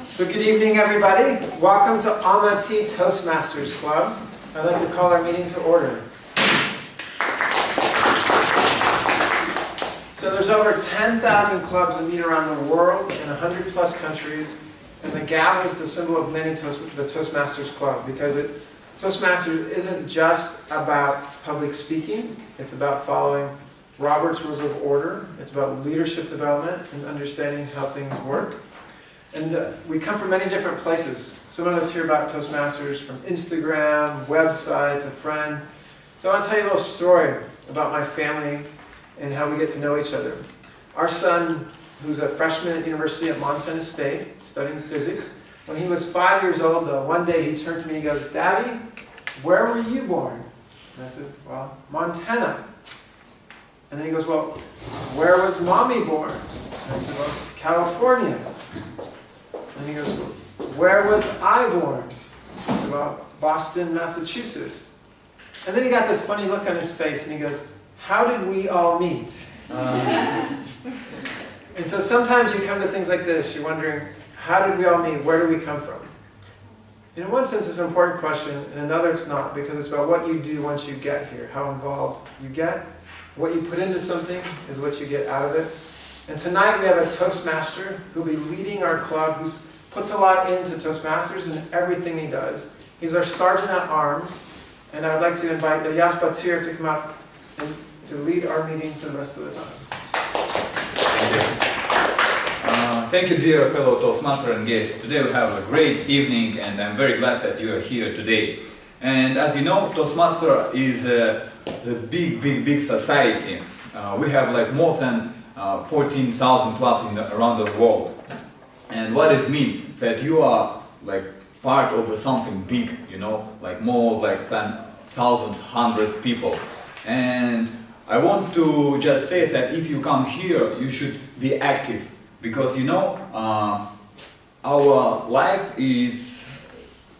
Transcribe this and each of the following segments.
So good evening, everybody. Welcome to Almaty Toastmasters Club. I'd like to call our meeting to order. So there's over 10,000 clubs that meet around the world in 100 plus countries, and the gavel is the symbol of many the Toastmasters Club, because Toastmasters isn't just about public speaking. It's about following Robert's Rules of Order. It's about leadership development and understanding how things work. And we come from many different places. Some of us hear about Toastmasters from Instagram, websites, a friend. So I want to tell you a little story about my family and how we get to know each other. Our son, who's a freshman at University of Montana State, studying physics, when he was 5 years old, one day he turned to me and he goes, "Daddy, where were you born?" And I said, "Well, Montana." And then he goes, "Well, where was Mommy born?" And I said, "Well, California." And he goes, "Where was I born?" I said, "Well, Boston, Massachusetts." And then he got this funny look on his face and he goes, "How did we all meet?" And so sometimes you come to things like this, you're wondering, how did we all meet? Where do we come from? In one sense, it's an important question. In another, it's not, because it's about what you do once you get here, how involved you get. What you put into something is what you get out of it. And tonight we have a Toastmaster who will be leading our club, who puts a lot into Toastmasters and everything he does. He's our Sergeant at Arms, and I would like to invite Yas Batir to come up and to lead our meeting for the rest of the time. Thank you, dear fellow Toastmaster and guests. Today we have a great evening, and I'm very glad that you are here today. And as you know, Toastmaster is the big society. We have like more than 14,000 clubs around the world. And what does it mean? That you are like part of something big, you know, like more like than 1,100 people. And I want to just say that if you come here, you should be active, because you know our life is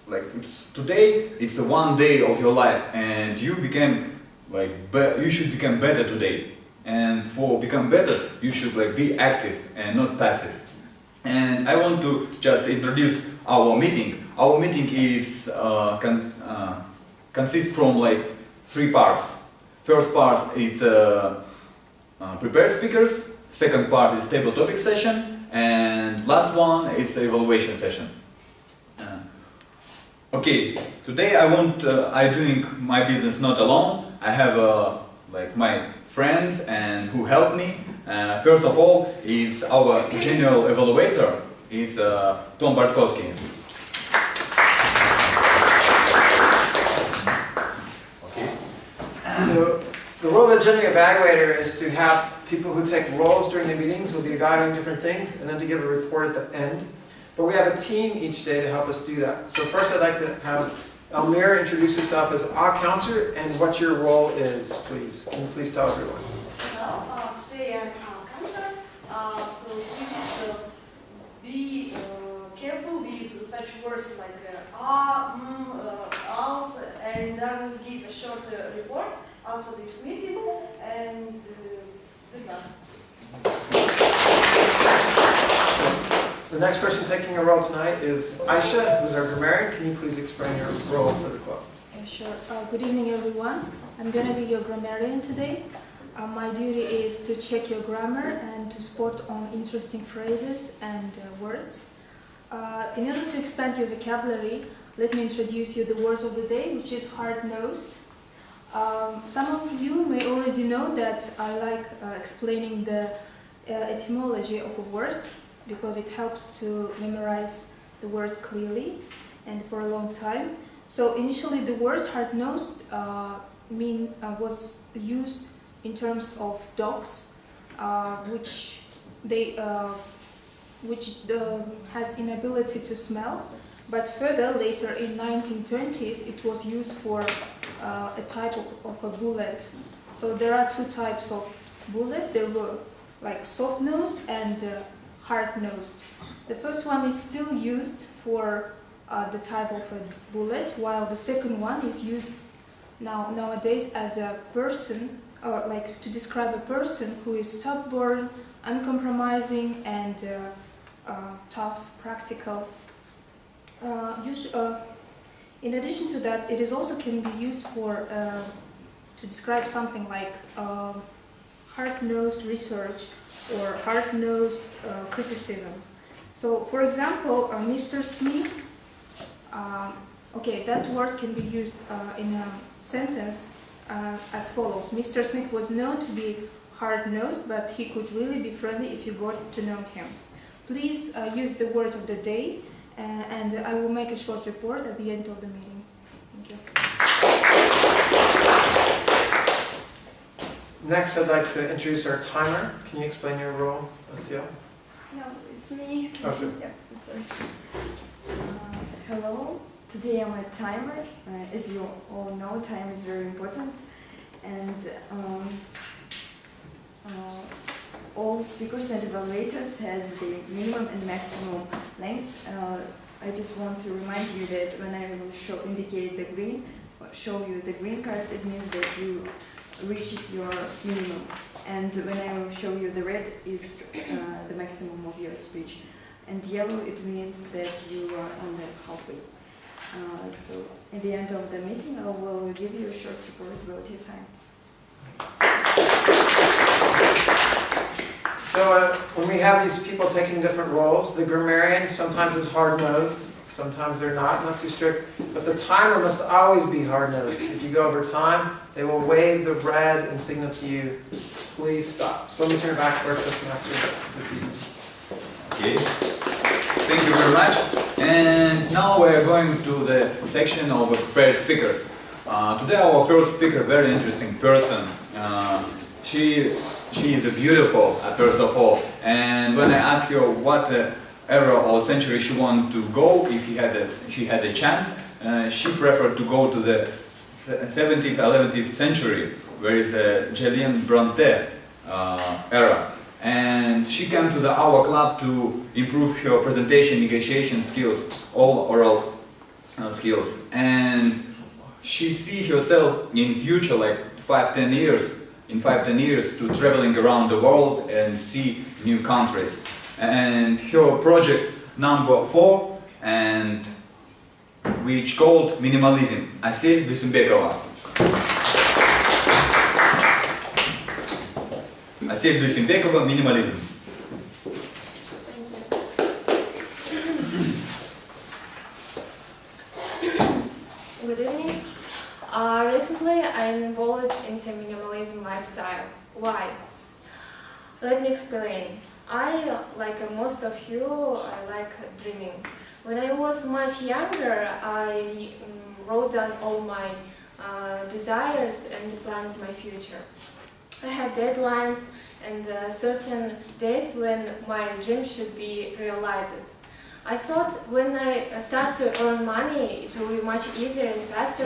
like today. It's one day of your life, and you became like you should become better today. And for become better, you should like be active and not passive. And I want to just introduce our meeting. Our meeting is consists from like 3 parts. First part is prepared speakers. Second part is table topic session, and last one it's evaluation session. Okay, today I'm doing my business not alone. I have like my friends and who help me. First of all, it's our general evaluator. It's Tom Bartkowski. So the role of the general evaluator is to have people who take roles during the meetings, who will be evaluating different things, and then to give a report at the end. But we have a team each day to help us do that. So first I'd like to have Elmira introduce herself as our counter and what your role is, please. Can you please tell everyone? Today I'm counter, so please be careful with such words like als, and then give a short report after this meeting, and good luck. The next person taking a role tonight is Aisha, who's our grammarian. Can you please explain your role for the club? Sure. Good evening, everyone. I'm going to be your grammarian today. My duty is to check your grammar and to spot on interesting phrases and words. In order to expand your vocabulary, let me introduce you the word of the day, which is hard-nosed. Some of you may already know that I like explaining the etymology of a word, because it helps to memorize the word clearly and for a long time. So initially the word hard-nosed was used in terms of dogs, which has inability to smell. But further, later in 1920s, it was used for a type of a bullet. So there are 2 types of bullet. There were like soft-nosed and hard-nosed. The first one is still used for the type of a bullet, while the second one is used nowadays as a person, like to describe a person who is stubborn, uncompromising, and tough, practical. In addition to that, it is also can be used for to describe something like hard-nosed research or hard-nosed criticism. So, for example, Mr. Smith, okay, that word can be used in a sentence as follows. Mr. Smith was known to be hard-nosed, but he could really be friendly if you got to know him. Please use the word of the day, and I will make a short report at the end of the meeting. Thank you. Next, I'd like to introduce our timer. Can you explain your role, Asil? No, it's me. Oh, sorry. Yeah, sorry. Hello. Today I'm a timer. As you all know, time is very important, and all speakers and evaluators has the minimum and maximum lengths. I just want to remind you that when I will indicate the green, show you the green card, it means that you reached your minimum. And when I will show you the red, it's the maximum of your speech. And yellow, it means that you are on the halfway. So at the end of the meeting, I will give you a short report about your time. So when we have these people taking different roles, the grammarian sometimes is hard-nosed, sometimes they're not too strict, but the timer must always be hard-nosed. If you go over time, they will wave the red and signal to you, please stop. So let me turn it back to our Toastmaster this evening. Okay, thank you very much. And now we're going to the section of prepared speakers. Today our first speaker, very interesting person. She is beautiful, first of all. And when I asked her what era or century she wanted to go, if she had a chance, she preferred to go to the 17th, 11th century, where is the Julian Bronte era. And she came to our club to improve her presentation, negotiation skills, all oral skills. And she sees herself in future, like 5-10 years, in 5-10 years, to traveling around the world and see new countries. And her project number 4, and which called minimalism. Asil Dusumbekova. Asil Dusumbekova, minimalism. Good evening. Recently, I'm involved into minimalism lifestyle. Why? Let me explain. I, like most of you, I like dreaming. When I was much younger, I wrote down all my desires and planned my future. I had deadlines and certain days when my dream should be realized. I thought when I start to earn money, it will be much easier and faster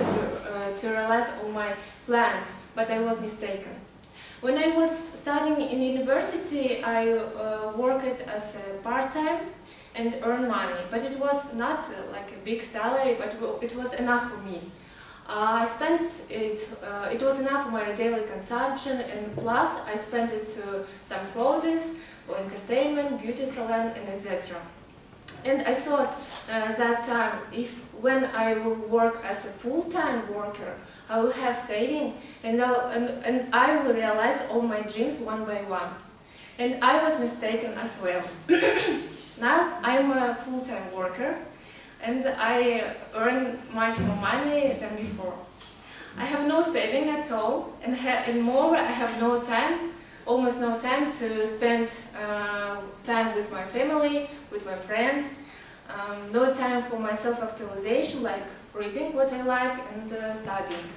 to realize all my plans, but I was mistaken. When I was studying in university, I worked as a part-time and earned money, but it was not like a big salary, but it was enough for me. I spent it, it was enough for my daily consumption, and plus I spent it to some clothes, for entertainment, beauty salon, and etc. And I thought that time, when I will work as a full-time worker, I will have saving, and I will realize all my dreams one by one. And I was mistaken as well. Now I'm a full-time worker, and I earn much more money than before. I have no saving at all, and more, I have no time, almost no time to spend time with my family, with my friends, no time for my self-actualization, like reading what I like and studying.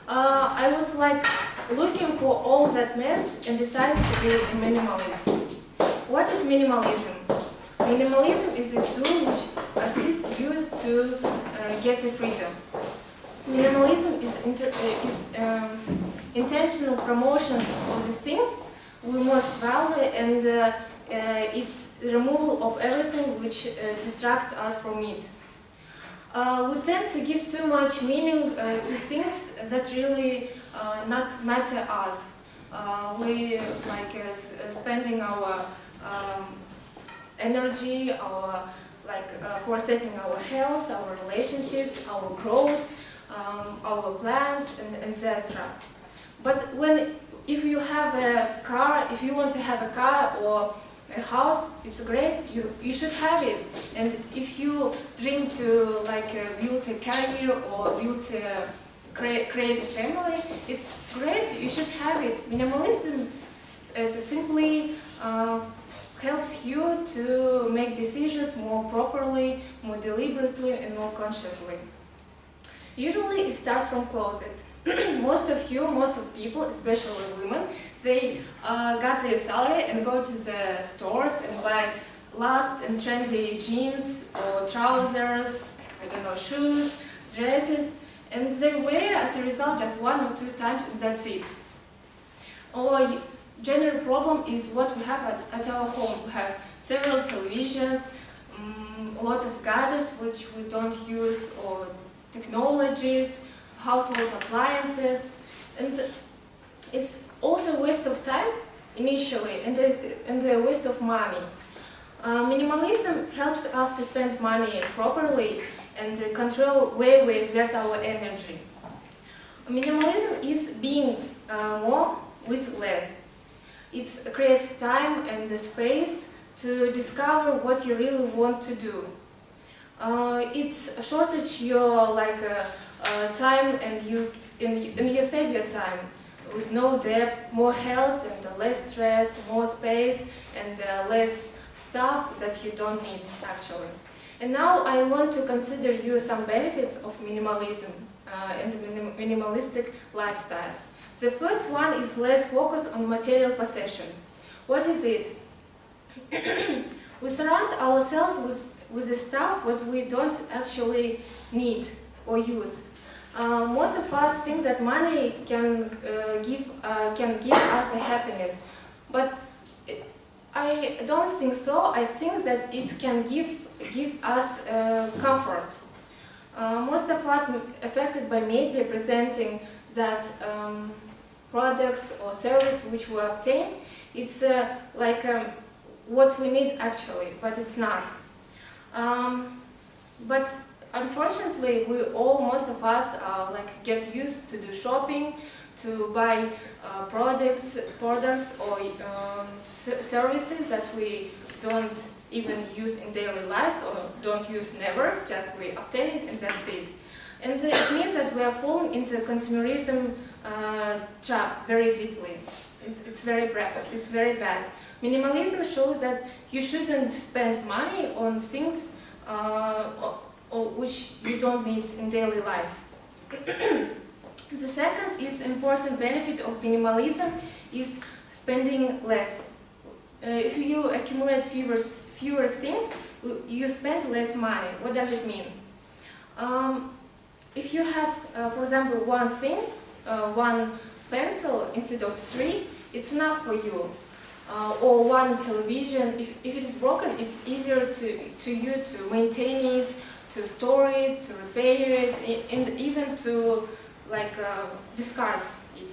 I was like looking for all that mess and decided to be a minimalist. What is minimalism? Minimalism is a tool which assists you to get a freedom. Minimalism is intentional promotion of the things we most value, and it's removal of everything which distracts us from it. We tend to give too much meaning to things that really not matter us. We like spending our energy, our forsaking our health, our relationships, our growth, our plans, and etc. But if you have a car, if you want to have a car or a house, it's great. You should have it. And if you dream to build a career or create a family, it's great. You should have it. Minimalism simply helps you to make decisions more properly, more deliberately, and more consciously. Usually it starts from closet. Most of people, especially women, they got their salary and go to the stores and buy last and trendy jeans or trousers, shoes, dresses, and they wear as a result just 1 or 2 times and that's it. Or general problem is what we have at our home. We have several televisions, a lot of gadgets which we don't use, or technologies, household appliances, and it's also a waste of time initially and a waste of money. Minimalism helps us to spend money properly and control where we exert our energy. Minimalism is being more with less. It creates time and the space to discover what you really want to do. It shortages your time and you save your time with no debt, more health and less stress, more space and less stuff that you don't need actually. And now I want to consider you some benefits of minimalism and minimalistic lifestyle. The first one is less focus on material possessions. What is it? We surround ourselves with the stuff what we don't actually need or use. Most of us think that money can give us a happiness, but I don't think so. I think that it can give us comfort. Most of us affected by media presenting that products or service which we obtain, it's what we need actually, but it's not. But unfortunately, most of us get used to do shopping, to buy products or services that we don't even use in daily lives or don't use never, just we obtain it and that's it. And it means that we are falling into consumerism trap very deeply. It's very bad. Minimalism shows that you shouldn't spend money on things which you don't need in daily life. The second is important benefit of minimalism is spending less. If you accumulate fewer things, you spend less money. What does it mean? If you have, for example, one thing, one pencil instead of 3, it's enough for you. Or one television, if it is broken, it's easier to you to maintain it, to store it, to repair it, and even to discard it.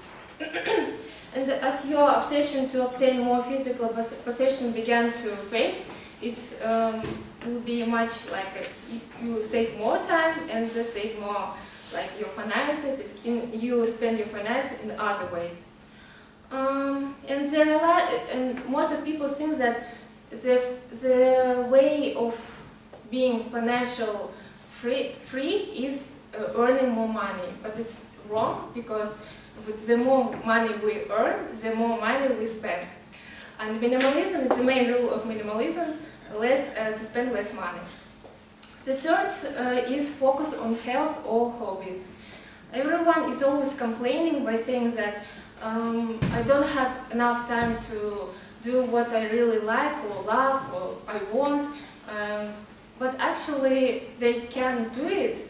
And as your obsession to obtain more physical possession began to fade, it will be much you save more time and save more your finances. You spend your finances in other ways. And most of people think that the way of being financial free is earning more money, but it's wrong, because with the more money we earn, the more money we spend. And minimalism is the main rule of minimalism: to spend less money. The third is focus on health or hobbies. Everyone is always complaining by saying that I don't have enough time to do what I really like or love or I want, but actually they can do it.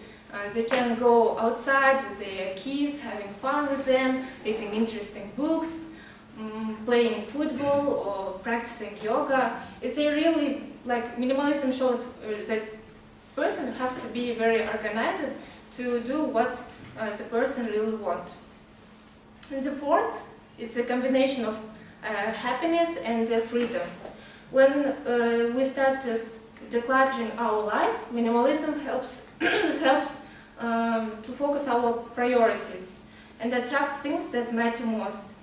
They can go outside with their kids, having fun with them, reading interesting books, playing football or practicing yoga. If they really, minimalism shows that person have to be very organized to do what the person really wants. And the fourth, it's a combination of happiness and freedom. When we start decluttering our life, minimalism helps to focus our priorities and attract things that matter most.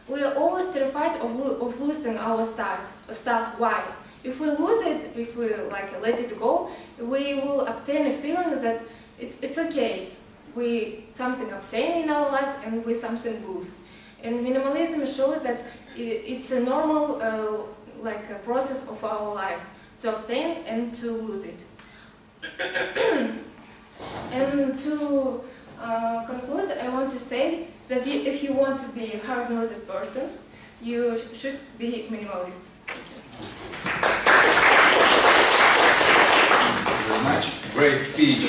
We are always terrified of losing our stuff. Why? If we lose it, if we let it go, we will obtain a feeling that it's okay. We something obtain in our life and we something lose. And minimalism shows that it's a normal a process of our life to obtain and to lose it. And to conclude, I want to say that if you want to be a hard-nosed person, you should be minimalist. Thank you. Thank you very much. Great speech.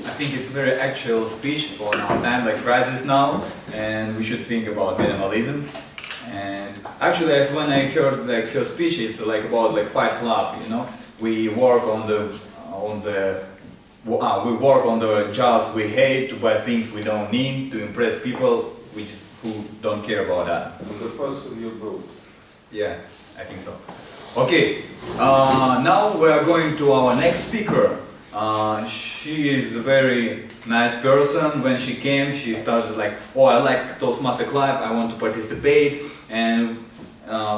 I think it's a very actual speech for our time like crisis now, and we should think about minimalism. And actually, when I heard her speech, it's about Fight Club. We work on we work on the jobs we hate, to buy things we don't need, to impress people who don't care about us. The person you broke. Yeah, I think so. Okay, now we are going to our next speaker. She is a very nice person. When she came, she started oh, I like Toastmaster Club, I want to participate. And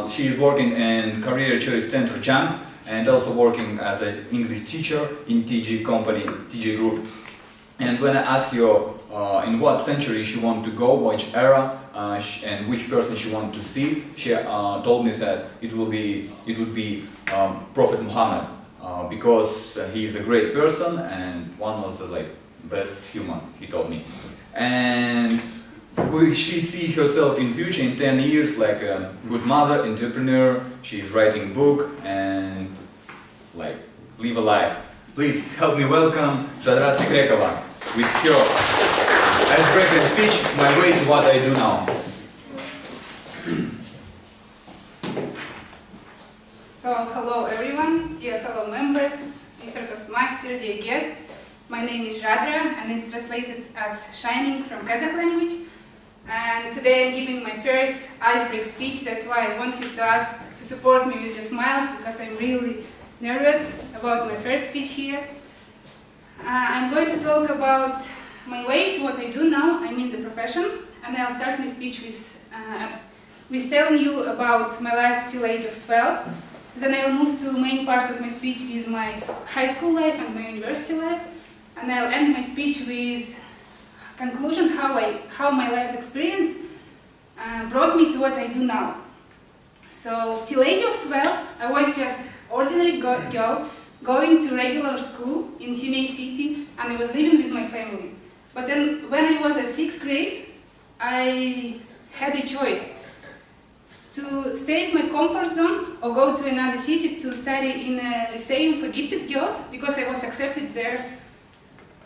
she is working in Career Choice Center Jump, and also working as an English teacher in TG company, TG group. And when I asked her in what century she wanted to go, which era, and which person she wanted to see, she told me that it would be Prophet Muhammad, because he is a great person and one of the best human, he told me. And she sees herself in future, in 10 years, like a good mother, entrepreneur. She's writing book and live a life. Please help me welcome Jadra Sikrekova with her icebreaking speech, My Way to What I Do Now. So, hello everyone, dear fellow members, Mr. Toastmaster, dear guests. My name is Jadra and it's translated as Shining from Kazakh language. And today I'm giving my first icebreaker speech. That's why I want you to ask to support me with your smiles, because I'm really nervous about my first speech here. I'm going to talk about my way to what I do now, I mean the profession, and I'll start my speech with telling you about my life till age of 12. Then I'll move to the main part of my speech is my high school life and my university life, and I'll end my speech with conclusion how my life experience brought me to what I do now. So till age of 12, I was just ordinary girl going to regular school in Simei city, and I was living with my family. But then when I was at 6th grade, I had a choice to stay at my comfort zone or go to another city to study in a lyceum for gifted girls, because I was accepted there.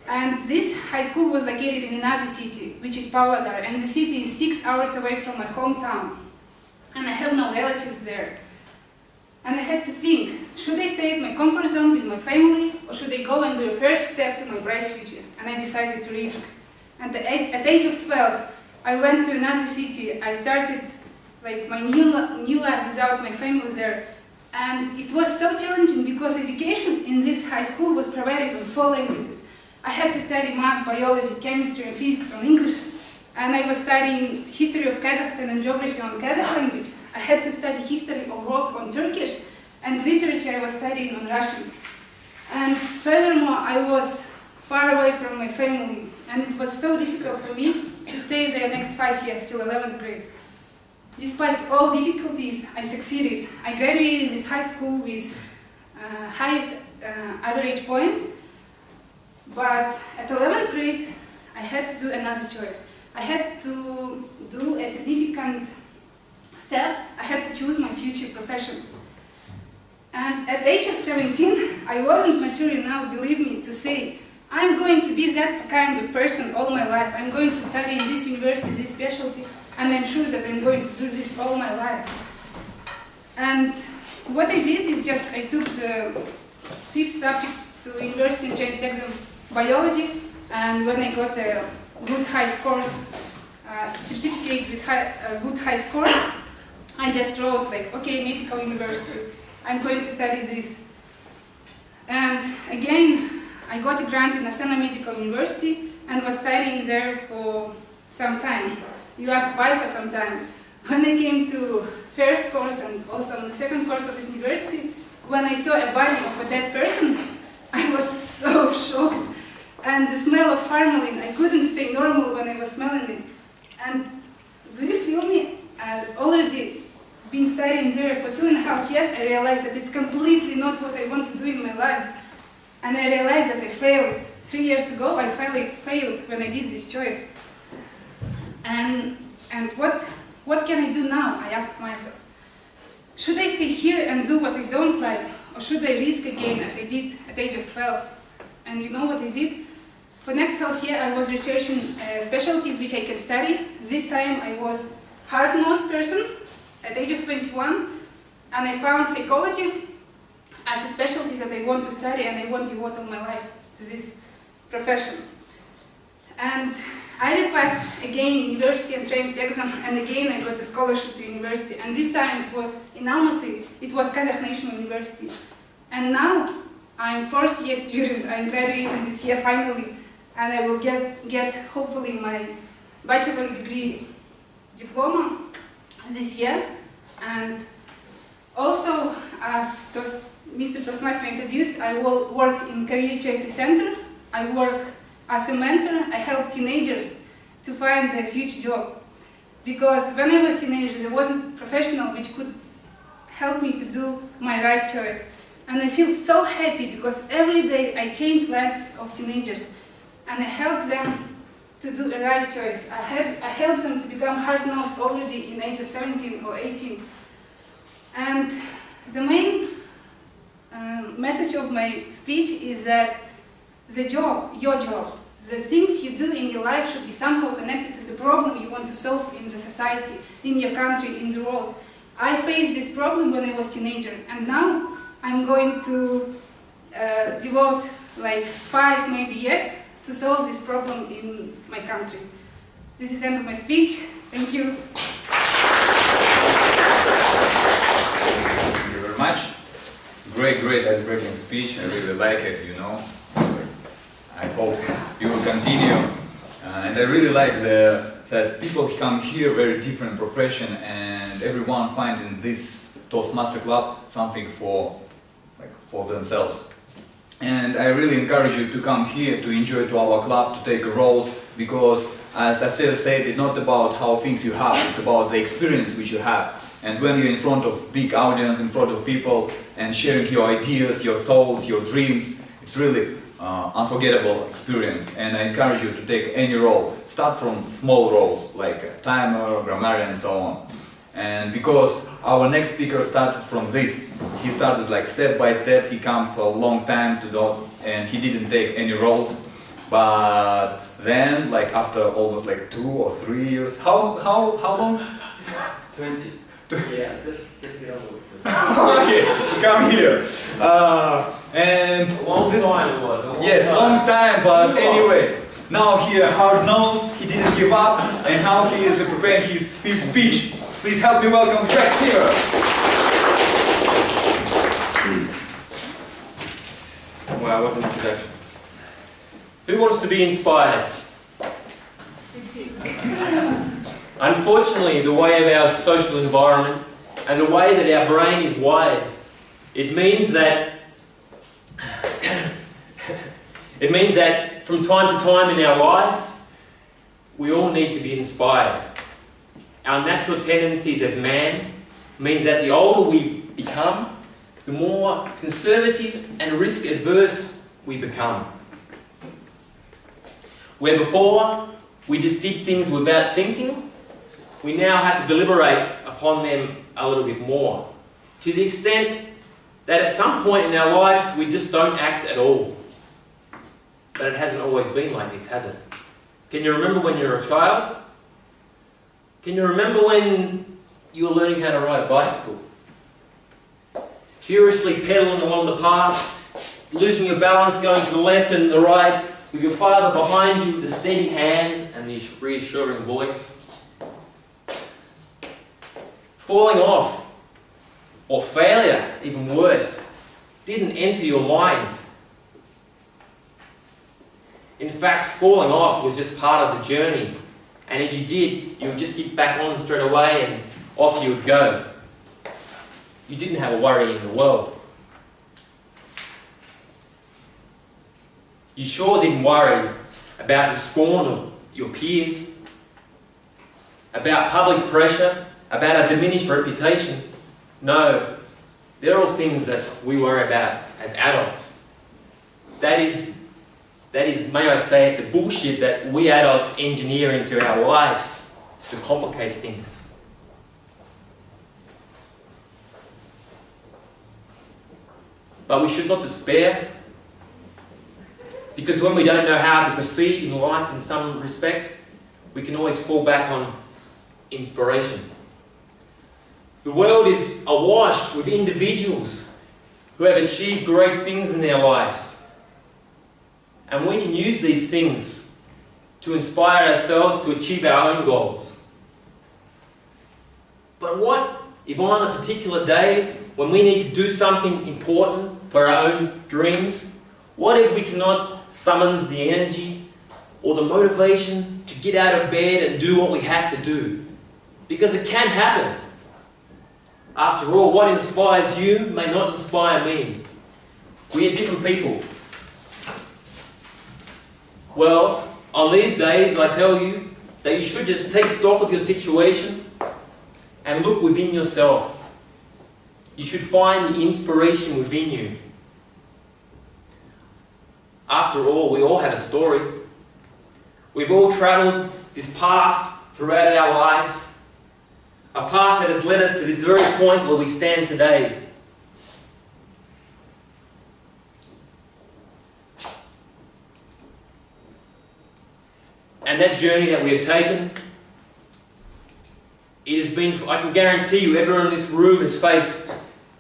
And this high school was located in another city, which is Pavlodar, and the city is 6 hours away from my hometown. And I have no relatives there. And I had to think, should I stay at my comfort zone with my family, or should I go and do a first step to my bright future? And I decided to risk. And at the age of 12, I went to another city. I started my new life without my family there. And it was so challenging because education in this high school was provided in 4 languages. I had to study math, biology, chemistry, and physics on English. And I was studying history of Kazakhstan and geography on Kazakh language. I had to study history of world on Turkish, and literature I was studying on Russian. And furthermore, I was far away from my family, and it was so difficult for me to stay there next 5 years till 11th grade. Despite all difficulties, I succeeded. I graduated this high school with highest average point. But at 11th grade, I had to do another choice. I had to do a significant step. I had to choose my future profession. And at the age of 17, I wasn't mature enough, believe me, to say, I'm going to be that kind of person all my life. I'm going to study in this university, this specialty, and I'm sure that I'm going to do this all my life. And what I did is just, I took the 5th subject to university entrance exam, biology, and when I got a good high scores certificate with good high scores. I just wrote like, okay, medical university, I'm going to study this. And again, I got a grant in Astana Medical University and was studying there for some time. You ask why for some time. When I came to first course and also on the second course of this university, when I saw a body of a dead person, I was so shocked. And the smell of formalin, I couldn't stay normal when I was smelling it. And do you feel me? I've already been studying there for 2.5 years. I realized that it's completely not what I want to do in my life. And I realized that I failed. 3 years ago, I failed when I did this choice. And what can I do now? I asked myself. Should I stay here and do what I don't like? Or should I risk again as I did at the age of 12? And you know what I did? For next half year I was researching specialties which I can study. This time I was hard-nosed person at the age of 21, and I found psychology as a specialty that I want to study, and I want to devote all my life to this profession. And I repassed again university entrance exam, and again I got a scholarship to university, and this time it was in Almaty, it was Kazakh National University. And now I'm 4th year student, I'm graduating this year finally, and I will get hopefully my bachelor degree diploma this year. And also, as Mr. Toastmaster introduced, I will work in Career Choices Center. I work as a mentor. I help teenagers to find their future job. Because when I was a teenager, there wasn't a professional which could help me to do my right choice. And I feel so happy because every day I change lives of teenagers and I help them to do a right choice. I help them to become hard-nosed already in age of 17 or 18. And the main message of my speech is that the job, your job, the things you do in your life should be somehow connected to the problem you want to solve in the society, in your country, in the world. I faced this problem when I was a teenager, and now I'm going to devote like 5 maybe years to solve this problem in my country. This is the end of my speech. Thank you. Thank you very much. Great icebreaking speech. I really like it, you know. I hope you will continue. And I really like that people come here, very different profession, and everyone finds in this Toastmaster Club something for themselves. And I really encourage you to come here, to enjoy to our club, to take roles, because as Asil said, it's not about how things you have, it's about the experience which you have. And when you're in front of big audience, in front of people, and sharing your ideas, your thoughts, your dreams, it's really unforgettable experience. And I encourage you to take any role. Start from small roles, like timer, grammarian, and so on. And because our next speaker started from this, he started like step by step, he came for a long time to do, and he didn't take any roles. But then, like after almost like 2 or 3 years, how long? 20. Yes, that's the other Okay, come here. And long this, time it was. Yes, long time, but anyway, now he hard-nosed, he didn't give up, and now he is preparing his 5th speech. Please help me welcome Jack here. Wow, what an introduction. Who wants to be inspired? Unfortunately, the way of our social environment and the way that our brain is wired, it means that from time to time in our lives, we all need to be inspired. Our natural tendencies as man means that the older we become, the more conservative and risk-averse we become. Where before we just did things without thinking, we now have to deliberate upon them a little bit more, to the extent that at some point in our lives we just don't act at all. But it hasn't always been like this, has it? Can you remember when you were a child? Can you remember when you were learning how to ride a bicycle? Furiously pedaling along the path, losing your balance, going to the left and the right, with your father behind you with the steady hands and the reassuring voice. falling off, or failure, even worse, didn't enter your mind. In fact, falling off was just part of the journey. And if you did, you would just get back on straight away and off you would go. You didn't have a worry in the world. You sure didn't worry about the scorn of your peers, about public pressure, about a diminished reputation. No, they're all things that we worry about as adults. That is, may I say it, the bullshit that we adults engineer into our lives to complicate things. But we should not despair, because when we don't know how to proceed in life in some respect, we can always fall back on inspiration. The world is awash with individuals who have achieved great things in their lives. And we can use these things to inspire ourselves to achieve our own goals. But what if on a particular day, when we need to do something important for our own dreams, what if we cannot summon the energy or the motivation to get out of bed and do what we have to do? Because it can happen. After all, what inspires you may not inspire me. We are different people. Well, on these days, I tell you that you should just take stock of your situation and look within yourself. You should find the inspiration within you. After all, we all have a story. We've all travelled this path throughout our lives. A path that has led us to this very point where we stand today. And that journey that we have taken, it has been, I can guarantee you, everyone in this room has faced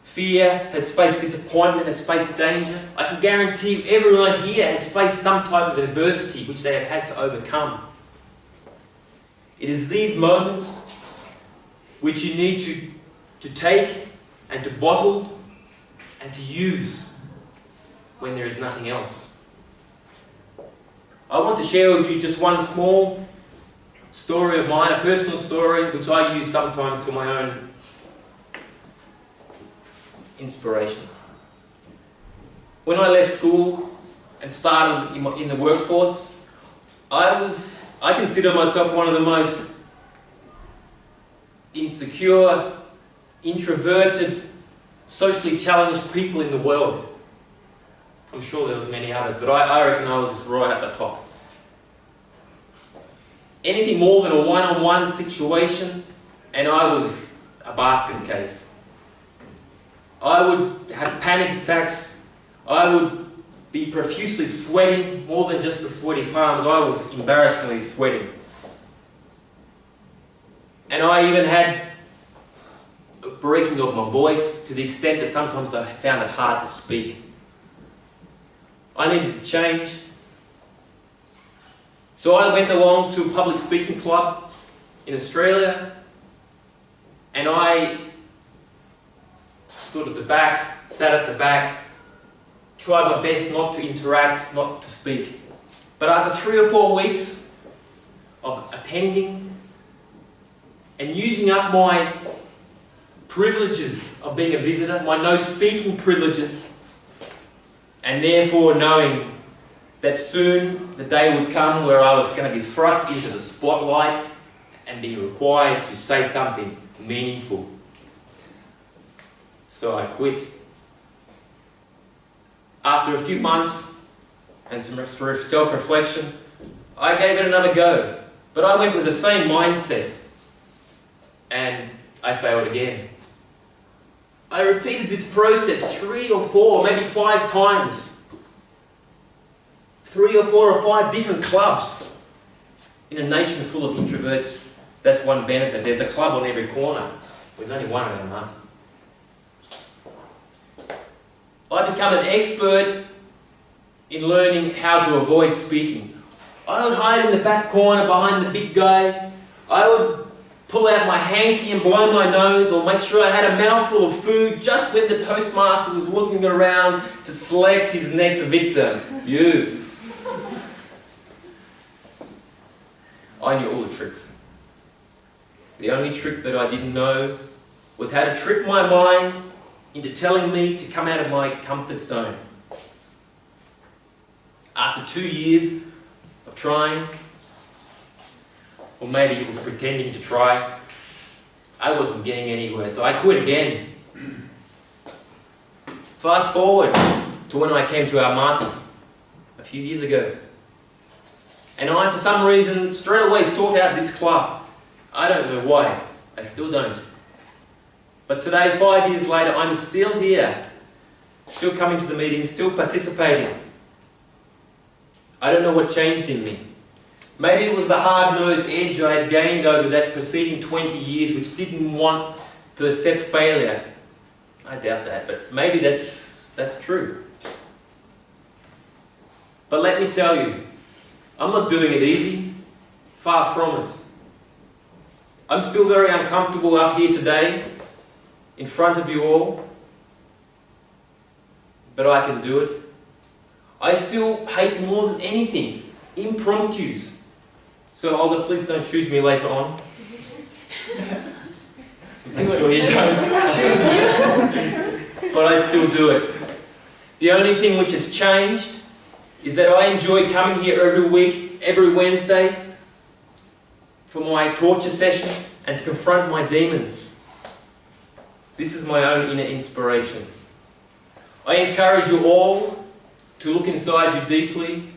fear, has faced disappointment, has faced danger. I can guarantee you everyone here has faced some type of adversity which they have had to overcome. It is these moments which you need to take and to bottle and to use when there is nothing else. I want to share with you just one small story of mine, a personal story which I use sometimes for my own inspiration. When I left school and started in the workforce, I consider myself one of the most insecure, introverted, socially challenged people in the world. I'm sure there was many others, but I reckon I was right at the top. Anything more than a one-on-one situation, and I was a basket case. I would have panic attacks. I would be profusely sweating, more than just the sweaty palms. I was embarrassingly sweating. And I even had a breaking of my voice to the extent that sometimes I found it hard to speak. I needed to change. So I went along to a public speaking club in Australia, and I stood at the back, sat at the back, tried my best not to interact, not to speak. But after 3 or 4 weeks of attending and using up my privileges of being a visitor, my no speaking privileges, and therefore knowing that soon the day would come where I was going to be thrust into the spotlight and be required to say something meaningful. So I quit. After a few months and some self-reflection, I gave it another go. But I went with the same mindset, and I failed again. I repeated this process 3 or 4, maybe 5 times. 3 or 4 or 5 different clubs. In a nation full of introverts, that's one benefit. There's a club on every corner. There's only one in Almaty. I become an expert in learning how to avoid speaking. I would hide in the back corner behind the big guy. I would pull out my hanky and blow my nose, or make sure I had a mouthful of food just when the Toastmaster was looking around to select his next victim. You. I knew all the tricks. The only trick that I didn't know was how to trick my mind into telling me to come out of my comfort zone. After 2 years of trying, or maybe it was pretending to try, I wasn't getting anywhere, so I quit again. Fast forward to when I came to Almaty a few years ago. And I, for some reason, straight away sought out this club. I don't know why. I still don't. But today, 5 years later, I'm still here. Still coming to the meetings, still participating. I don't know what changed in me. Maybe it was the hard-nosed edge I had gained over that preceding 20 years, which didn't want to accept failure. I doubt that, but maybe that's true. But let me tell you, I'm not doing it easy. Far from it. I'm still very uncomfortable up here today, in front of you all. But I can do it. I still hate more than anything impromptus. So Olga, please don't choose me later on. I'm sure you don't. But I still do it. The only thing which has changed is that I enjoy coming here every week, every Wednesday, for my torture session and to confront my demons. This is my own inner inspiration. I encourage you all to look inside you deeply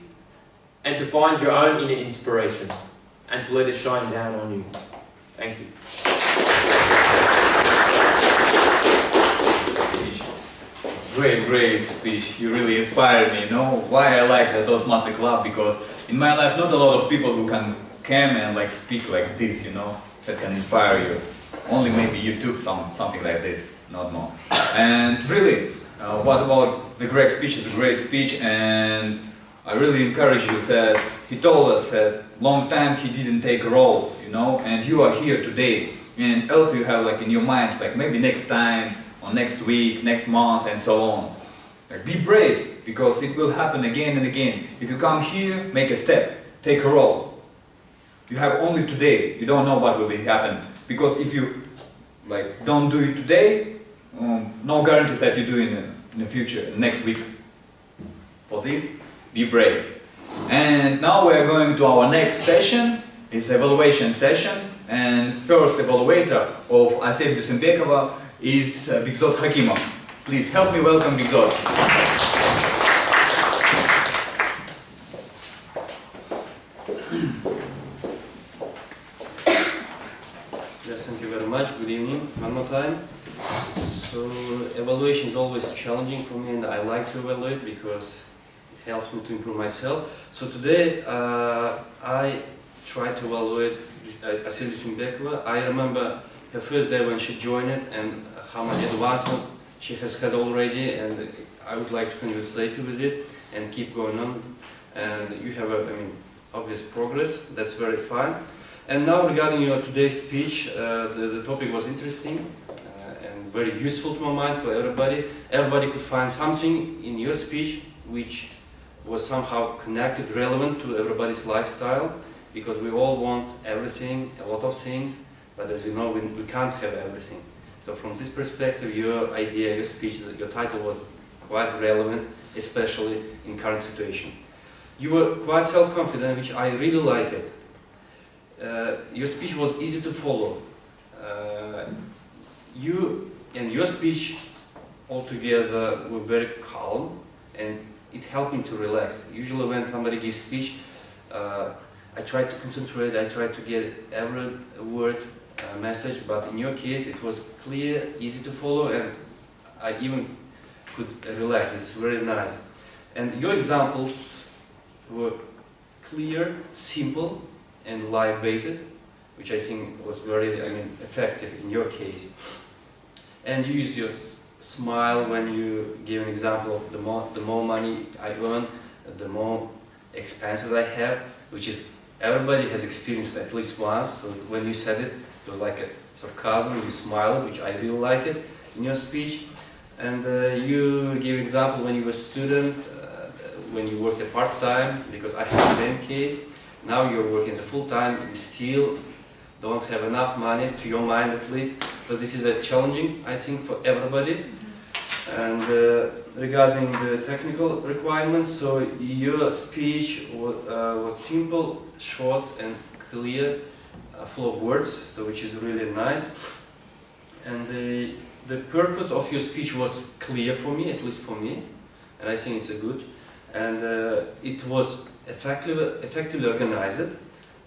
and to find your own inner inspiration and to let it shine down on you. Thank you. Great speech. You really inspired me. You know why I like the Toastmaster Club? Because in my life, not a lot of people who can come and like speak like this, you know, that can inspire you. Only maybe YouTube something like this, not more. And really, what about the great speech? It's a great speech, and I really encourage you that he told us that long time he didn't take a role, you know, and you are here today. And also you have like in your minds, like maybe next time, or next week, next month, and so on. Like, be brave, because it will happen again and again. If you come here, make a step, take a role. You have only today. You don't know what will happen. Because if you like don't do it today, no guarantee that you do in the future, next week. For this, be brave. And now we are going to our next session. It's evaluation session. And first evaluator of Asep Dusenbekova is Bigzot Hakimov. Please help me welcome Bigzot. Yes, thank you very much. Good evening, one more time. So, evaluation is always challenging for me, and I like to evaluate because it helps me to improve myself. So today, I tried to evaluate Asep Dusenbekova. I remember her first day when she joined it and how much advancement she has had already, and I would like to congratulate you with it and keep going on. And you have obvious progress. That's very fine. And now regarding your today's speech, the topic was interesting and very useful to my mind for everybody. Everybody could find something in your speech which was somehow connected, relevant to everybody's lifestyle, because we all want everything, a lot of things, but as we know, we can't have everything. So from this perspective, your idea, your speech, your title was quite relevant, especially in current situation. You were quite self-confident, which I really like it. Your speech was easy to follow. You and your speech altogether were very calm, and it helped me to relax. Usually when somebody gives speech, I try to concentrate, I try to get every word, message, but in your case it was clear, easy to follow, and I even could relax. It's very nice. And your examples were clear, simple, and life-based, which I think was very effective in your case. And you used your smile when you gave an example of the more money I earn, the more expenses I have, which is everybody has experienced at least once. So when you said it was like a sarcasm, you smiled, which I really like it in your speech. And you gave example when you were a student, when you worked at part-time, because I had the same case. Now you're working as a full-time, you still don't have enough money, to your mind at least. So this is a challenging, I think, for everybody. And regarding the technical requirements, so your speech was simple, short and clear, full of words, so which is really nice. And the purpose of your speech was clear for me, at least for me, and I think it's a good. And it was effectively organized,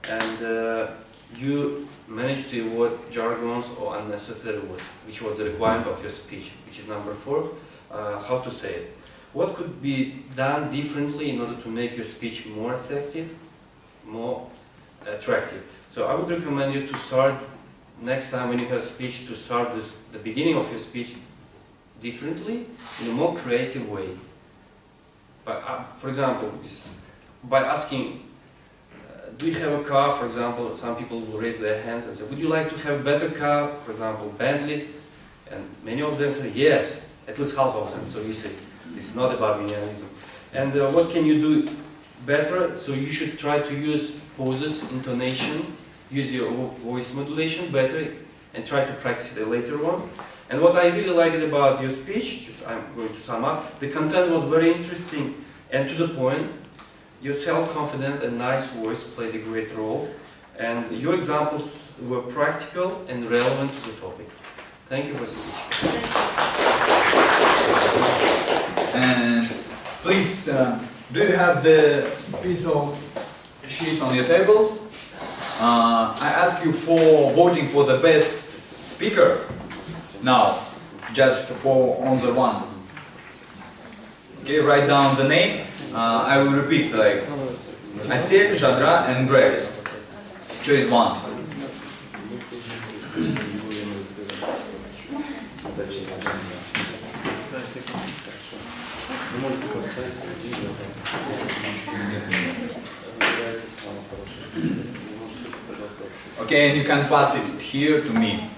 and you managed to avoid jargons or unnecessary words, which was the requirement of your speech, which is number 4. How to say it? What could be done differently in order to make your speech more effective, more attractive? So I would recommend you to start, next time when you have a speech, to start the beginning of your speech differently, in a more creative way. For example, by asking, do you have a car? For example, some people will raise their hands and say, would you like to have a better car? For example, Bentley. And many of them say, yes, at least half of them. So you say, it's not about minimalism. And what can you do better? So you should try to use pauses, intonation, use your voice modulation better, and try to practice it later on. And what I really liked about your speech, I'm going to sum up, the content was very interesting and to the point. Your self-confident and nice voice played a great role, and your examples were practical and relevant to the topic. Thank you for speech. And please, do you have the piece of sheets on your tables? I ask you for voting for the best speaker. Now, just for on the one. Okay, write down the name. I will repeat, like Asil, Jadra, and Greg. Choose one. Okay, and you can pass it here to me.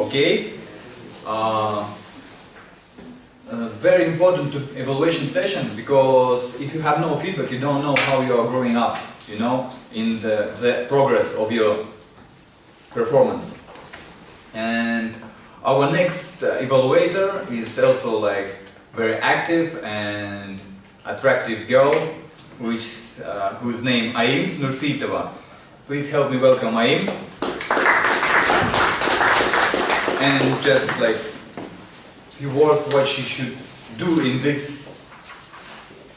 Okay. Very important to evaluation sessions, because if you have no feedback, you don't know how you are growing up, you know, in the progress of your performance. And our next evaluator is also like very active and attractive girl, whose name Aim Nursitova. Please help me welcome Aim. And just like few words what she should do in this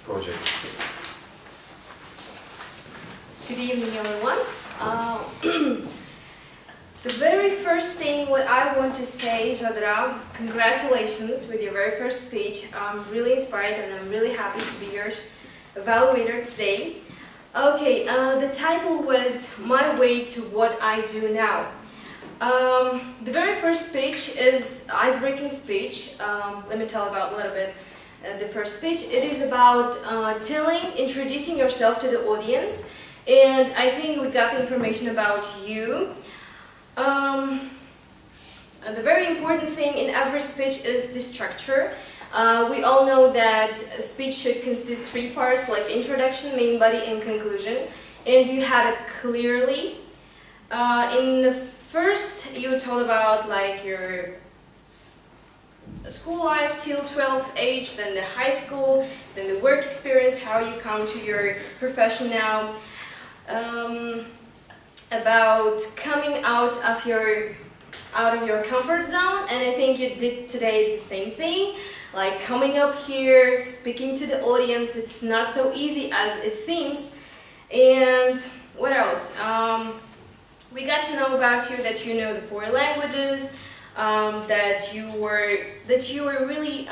project. Good evening, everyone. The very first thing what I want to say, Jadra, congratulations with your very first speech. I'm really inspired and I'm really happy to be your evaluator today. Okay, the title was My Way to What I Do Now. The very first speech is icebreaking speech. Let me tell about a little bit the first speech. It is about introducing yourself to the audience, and I think we got the information about you. the very important thing in every speech is the structure. We all know that a speech should consist 3 parts, like introduction, main body, and conclusion. And you had it clearly. In the first, you told about like your school life till 12th age, then the high school, then the work experience, how you come to your profession now, about coming out of your comfort zone, and I think you did today the same thing, like coming up here, speaking to the audience. It's not so easy as it seems. And what else? We got to know about you, that you know the 4 languages, that you were really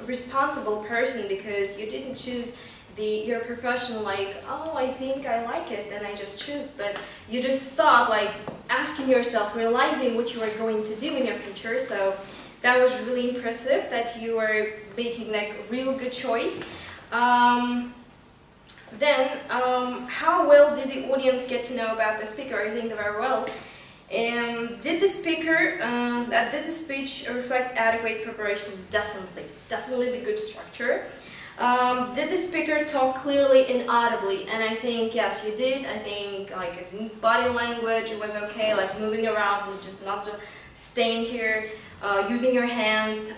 responsible person, because you didn't choose your profession like, oh, I think I like it, then I just choose, but you just thought, like, asking yourself, realizing what you are going to do in your future. So that was really impressive that you were making like a real good choice. Then, how well did the audience get to know about the speaker? I think very well. And did the speaker, did the speech reflect adequate preparation? Definitely the good structure. Did the speaker talk clearly and audibly? And I think, yes, you did. I think like body language, it was okay, like moving around, just not just staying here, using your hands.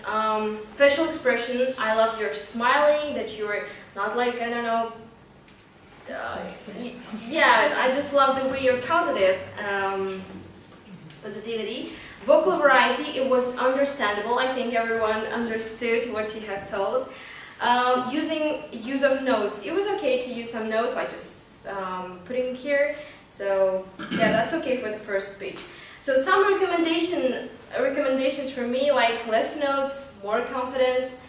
Facial expression, I love your smiling, that you were not like, I don't know, yeah, I just love the way you're positive, positivity. Vocal variety, it was understandable. I think everyone understood what you have told. Use of notes, it was okay to use some notes, like just putting here. So yeah, that's okay for the first speech. So some recommendations for me, like less notes, more confidence,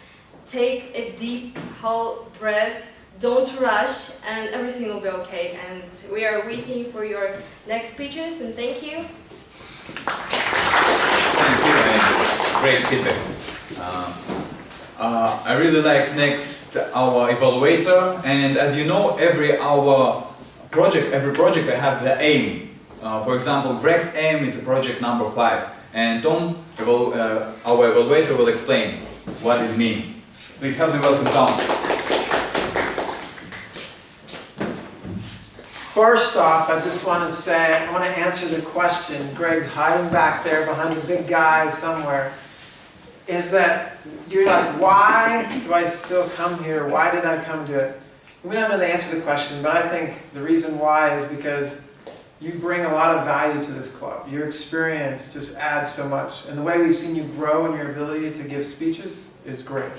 take a deep, whole breath, don't rush, and everything will be okay. And we are waiting for your next speeches, and thank you. Thank you, and great feedback. I really like next our evaluator, and as you know, every project I have the aim. For example, Greg's aim is project number 5, and Tom, our evaluator, will explain what it means. Please help me welcome Tom. First off, I just want to say, I want to answer the question. Greg's hiding back there behind the big guys somewhere. Is that you're like, why do I still come here? Why did I come to it? We don't know the answer to the question, but I think the reason why is because you bring a lot of value to this club. Your experience just adds so much. And the way we've seen you grow in your ability to give speeches is great.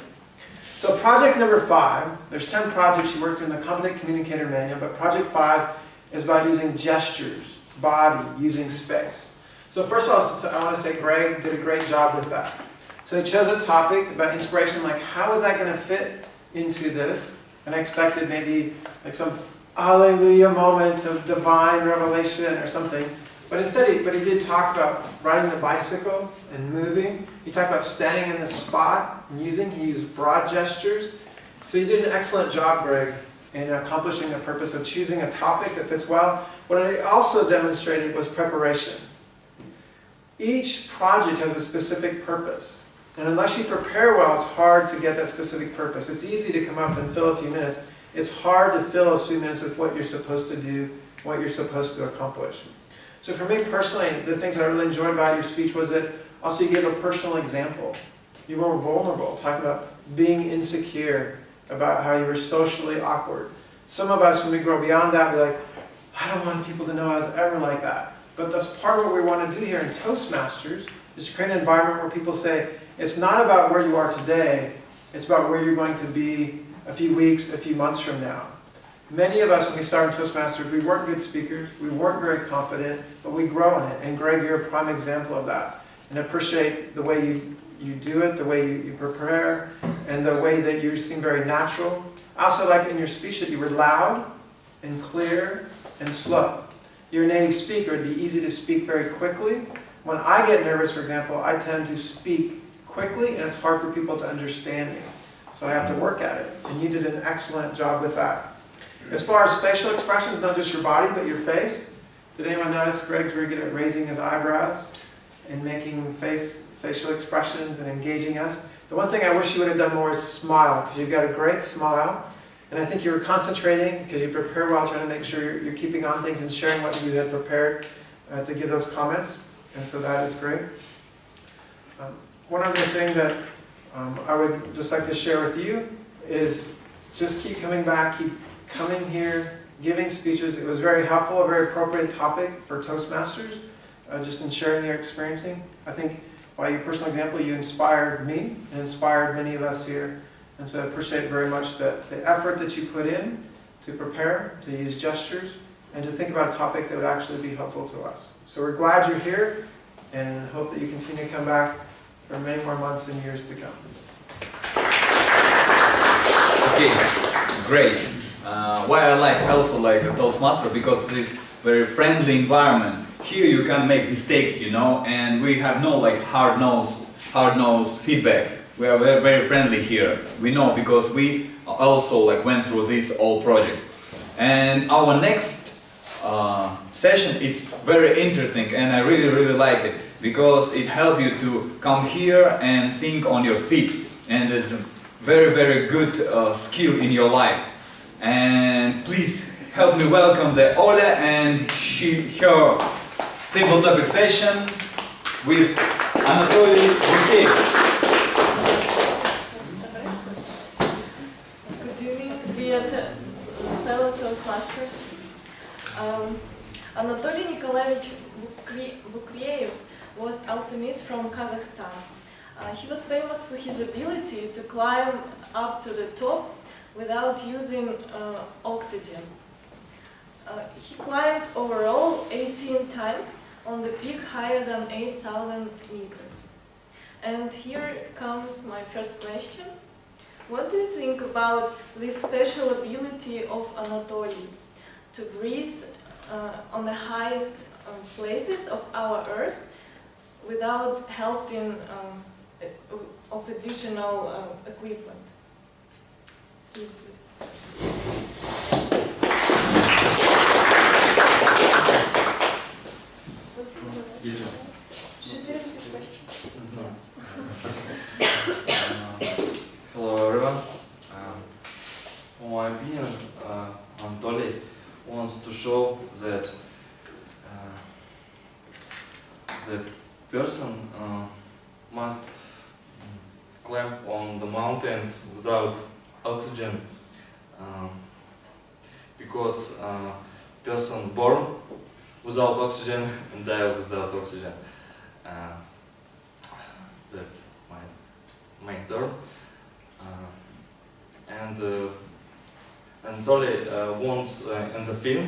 So project number 5, there's 10 projects you worked in the Competent Communicator Manual, but project 5 is about using gestures, body, using space. So first of all, I want to say Greg did a great job with that. So he chose a topic about inspiration, like how is that going to fit into this? And I expected maybe like some hallelujah moment of divine revelation or something. But instead, he did talk about riding the bicycle and moving. He talked about standing in the spot and he used broad gestures. So you did an excellent job, Greg, in accomplishing the purpose of choosing a topic that fits well. What I also demonstrated was preparation. Each project has a specific purpose. And unless you prepare well, it's hard to get that specific purpose. It's easy to come up and fill a few minutes. It's hard to fill those few minutes with what you're supposed to do, what you're supposed to accomplish. So for me personally, the things that I really enjoyed about your speech was that also you gave a personal example. You were vulnerable, talking about being insecure, about how you were socially awkward. Some of us, when we grow beyond that, we're like, I don't want people to know I was ever like that. But that's part of what we want to do here in Toastmasters, is to create an environment where people say, it's not about where you are today, it's about where you're going to be a few weeks, a few months from now. Many of us, when we started Toastmasters, we weren't good speakers, we weren't very confident, but we grow in it. And Greg, you're a prime example of that. And I appreciate the way you do it, the way you prepare, and the way that you seem very natural. I also like in your speech that you were loud and clear and slow. You're a native speaker, it'd be easy to speak very quickly. When I get nervous, for example, I tend to speak quickly, and it's hard for people to understand me. So I have to work at it, and you did an excellent job with that. As far as facial expressions, not just your body, but your face. Did anyone notice Greg's very good at raising his eyebrows in making facial expressions and engaging us. The one thing I wish you would have done more is smile, because you've got a great smile. And I think you were concentrating because you prepared well, trying to make sure you're keeping on things and sharing what you had prepared to give those comments. And so that is great. One other thing that I would just like to share with you is just keep coming back, keep coming here, giving speeches. It was very helpful, a very appropriate topic for Toastmasters, just in sharing your experiencing. I think by your personal example, you inspired me and inspired many of us here. And so I appreciate very much the effort that you put in to prepare, to use gestures, and to think about a topic that would actually be helpful to us. So we're glad you're here, and hope that you continue to come back for many more months and years to come. Okay, great. Why I also like the Toastmaster, because it is very friendly environment. Here you can make mistakes, you know, and we have no like hard-nosed feedback. We are very, very friendly here. We know because we also like went through these all projects. And our next session is very interesting, and I really like it because it helps you to come here and think on your feet, and it's a very good skill in your life. And please help me welcome the Ola and her table topic session with Anatoly Toastmasters. Fellow Toastmasters. Anatoly Nikolaevich Bukriev was alpinist from Kazakhstan. He was famous for his ability to climb up to the top without using oxygen. He climbed overall 18 times on the peak higher than 8,000 meters. And here comes my first question. What do you think about this special ability of Anatoly to breathe on the highest places of our Earth without helping of additional equipment? Please. Should we repeat the question? Hello everyone. For my opinion, Anatoly wants to show that the person must climb on the mountains without oxygen, because person born without oxygen and die without oxygen. That's my main term. And Anatoly wants in the film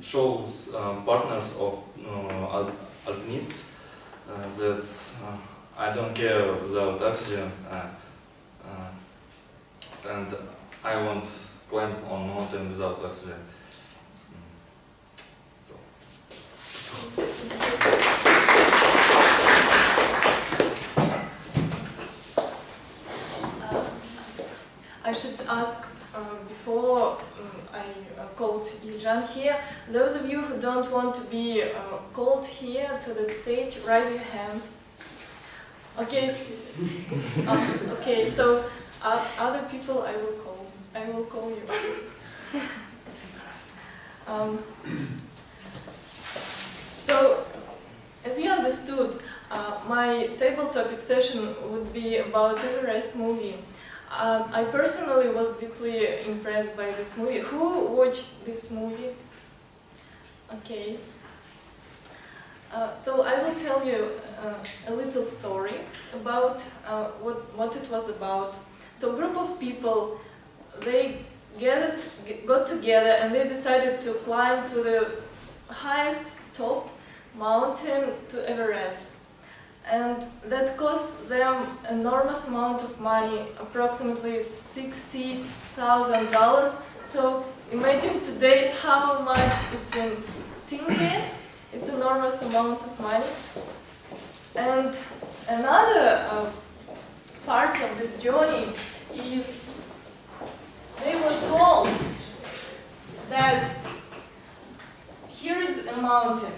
shows partners of alpinists that I don't care without oxygen, and I won't climb on mountain without oxygen. I should ask before I called Yiljan here, those of you who don't want to be called here to the stage, raise your hand. Okay, okay, so other people I will call you. So, as you understood, my table topic session would be about Everest movie. I personally was deeply impressed by this movie. Who watched this movie? Okay. So I will tell you a little story about what it was about. So a group of people, they got together and they decided to climb to the highest top mountain to Everest. And that cost them enormous amount of money, approximately $60,000. So imagine today how much it's in tenge. It's enormous amount of money. And another part of this journey is they were told that here is a mountain.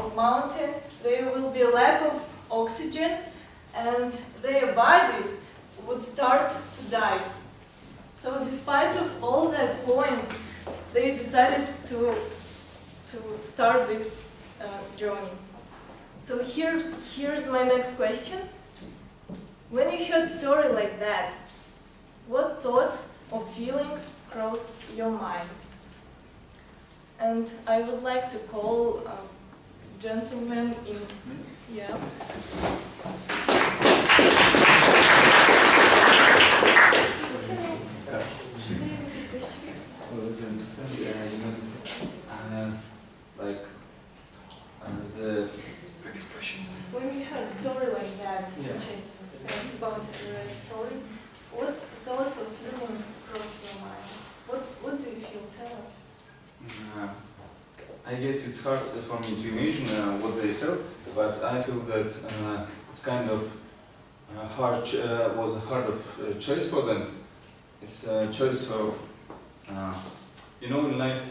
of mountain, there will be a lack of oxygen and their bodies would start to die. So despite of all that point, they decided to start this journey. So here's my next question. When you heard a story like that, what thoughts or feelings cross your mind? And I would like to call a gentleman in, yeah. What's your name? Well, it's interesting. When you heard a story like that, Yeah. which is about your story, what thoughts or feelings cross your mind? What do you feel? Tell us. I guess it's hard for me to imagine what they felt, but I feel that it's kind of was a hard of choice for them. It's a choice of, in life,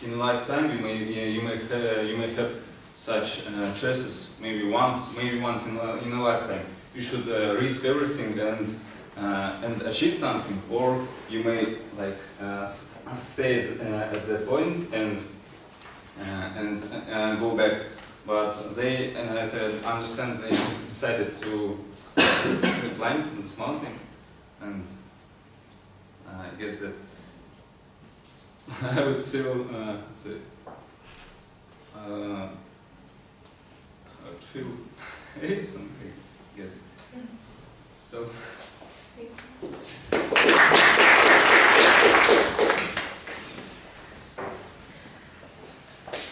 in a lifetime you may have such choices maybe once in a lifetime. You should risk everything and achieve something, or you may stay at that point and go back. But they, as I understand, they decided to climb this mountain, and I guess that I would feel something, I guess. So.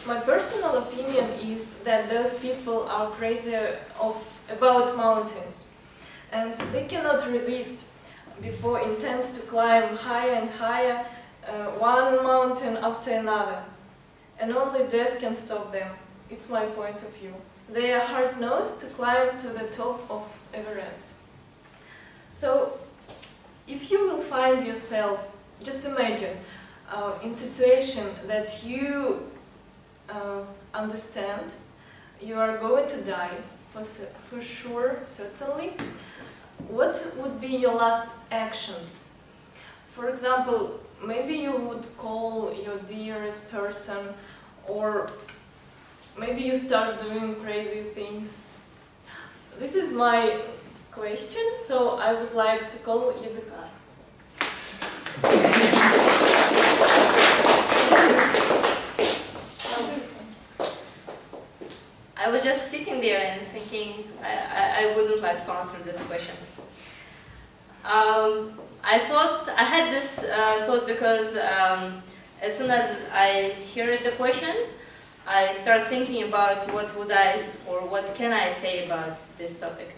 My personal opinion is that those people are crazy about mountains, and they cannot resist before intends to climb higher and higher, one mountain after another, and only death can stop them. It's my point of view. They are hard-nosed to climb to the top of Everest. So, if you will find yourself, just imagine, in situation that you understand you are going to die, for sure, certainly, what would be your last actions? For example, maybe you would call your dearest person, or maybe you start doing crazy things. This is my question, so I would like to call Yedika. I was just sitting there and thinking I wouldn't like to answer this question. I had this thought because as soon as I heard the question, I start thinking about what would I or what can I say about this topic.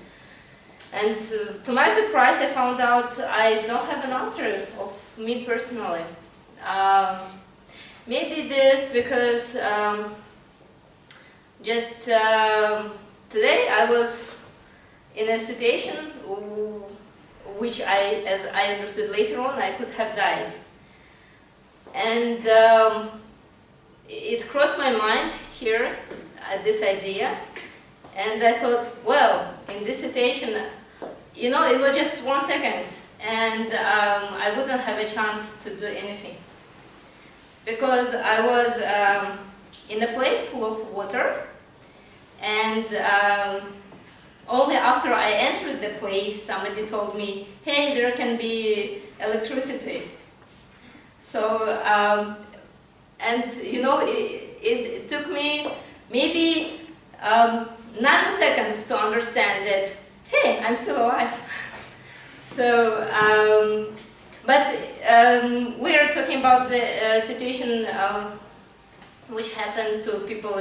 And to my surprise, I found out I don't have an answer of me personally. Maybe this because just today I was in a situation which as I understood later on, I could have died. And it crossed my mind here, this idea, and I thought, well, in this situation, it was just 1 second, and I wouldn't have a chance to do anything. Because I was in a place full of water, and only after I entered the place, somebody told me, hey, there can be electricity. So, it took me maybe nanoseconds to understand that, hey, I'm still alive. So, but we are talking about the situation which happened to people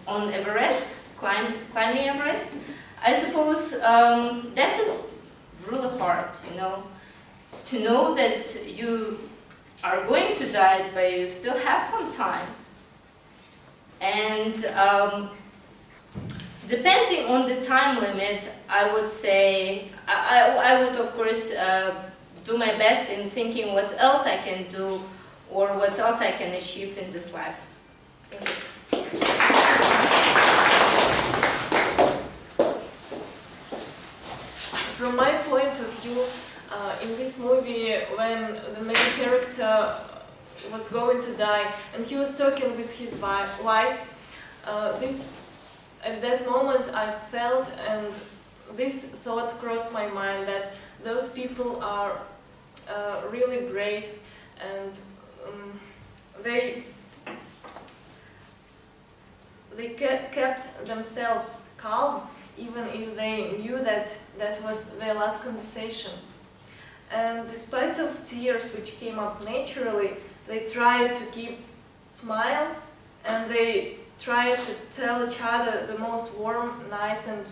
on Everest, climbing Everest. I suppose that is really hard, to know that you are going to die, but you still have some time. And depending on the time limit, I would say, I would of course do my best in thinking what else I can do or what else I can achieve in this life. Thank you. when the main character was going to die and he was talking with his wife. At that moment I felt, and this thought crossed my mind, that those people are really brave, and they kept themselves calm even if they knew that that was their last conversation. And despite of tears which came up naturally, they tried to keep smiles, and they tried to tell each other the most warm, nice and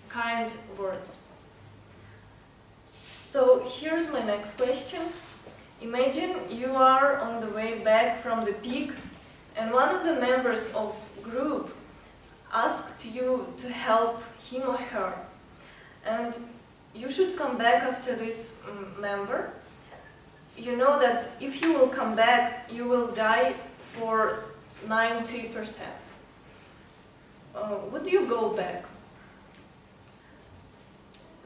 kind words. So here's my next question. Imagine you are on the way back from the peak, and one of the members of group asked you to help him or her, and you should come back after this member. You know that if you will come back, you will die for 90%. Would you go back?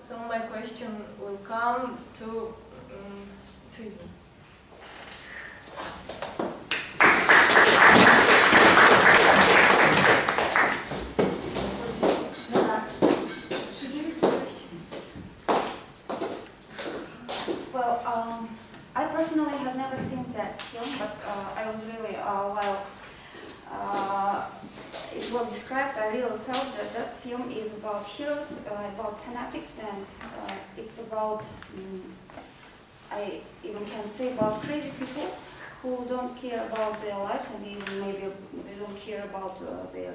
So my question will come to you. Well, I personally have never seen that film, but I was really, while it was described, I really felt that that film is about heroes, about fanatics, and it's about, I even can say, about crazy people who don't care about their lives, and even maybe they don't care about their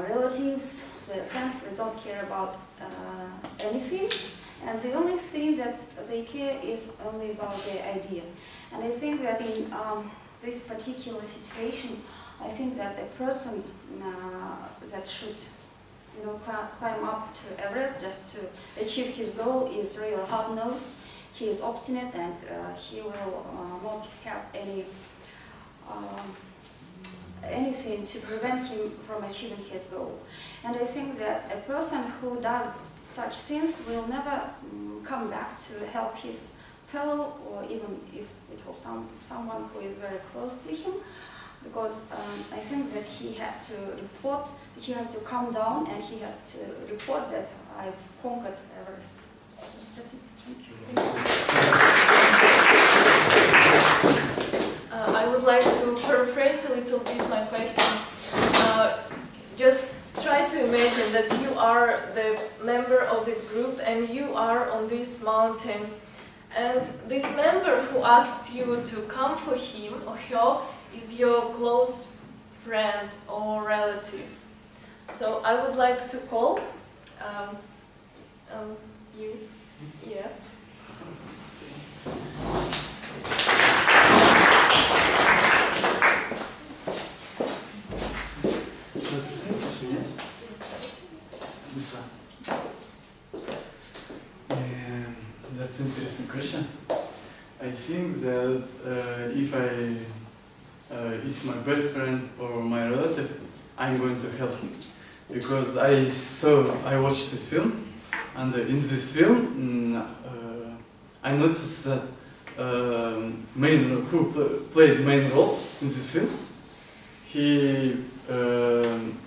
relatives, their friends. They don't care about anything. And the only thing that they care is only about their idea. And I think that in this particular situation, I think that a person that should, climb up to Everest just to achieve his goal is really hard-nosed. He is obstinate, and he will not have anything to prevent him from achieving his goal. And I think that a person who does such things will never come back to help his fellow, or even if it was someone who is very close to him, because I think that he has to report, he has to calm down, and he has to report that I've conquered Everest. That's it. Thank you. I would like to paraphrase a little bit my question. Just try to imagine that you are the member of this group and you are on this mountain, and this member who asked you to come for him or her is your close friend or relative. So I would like to call you. Yeah. That's an interesting question. I think that if it's my best friend or my relative, I'm going to help him, because I watched this film, and in this film I noticed that who played main role in this film, he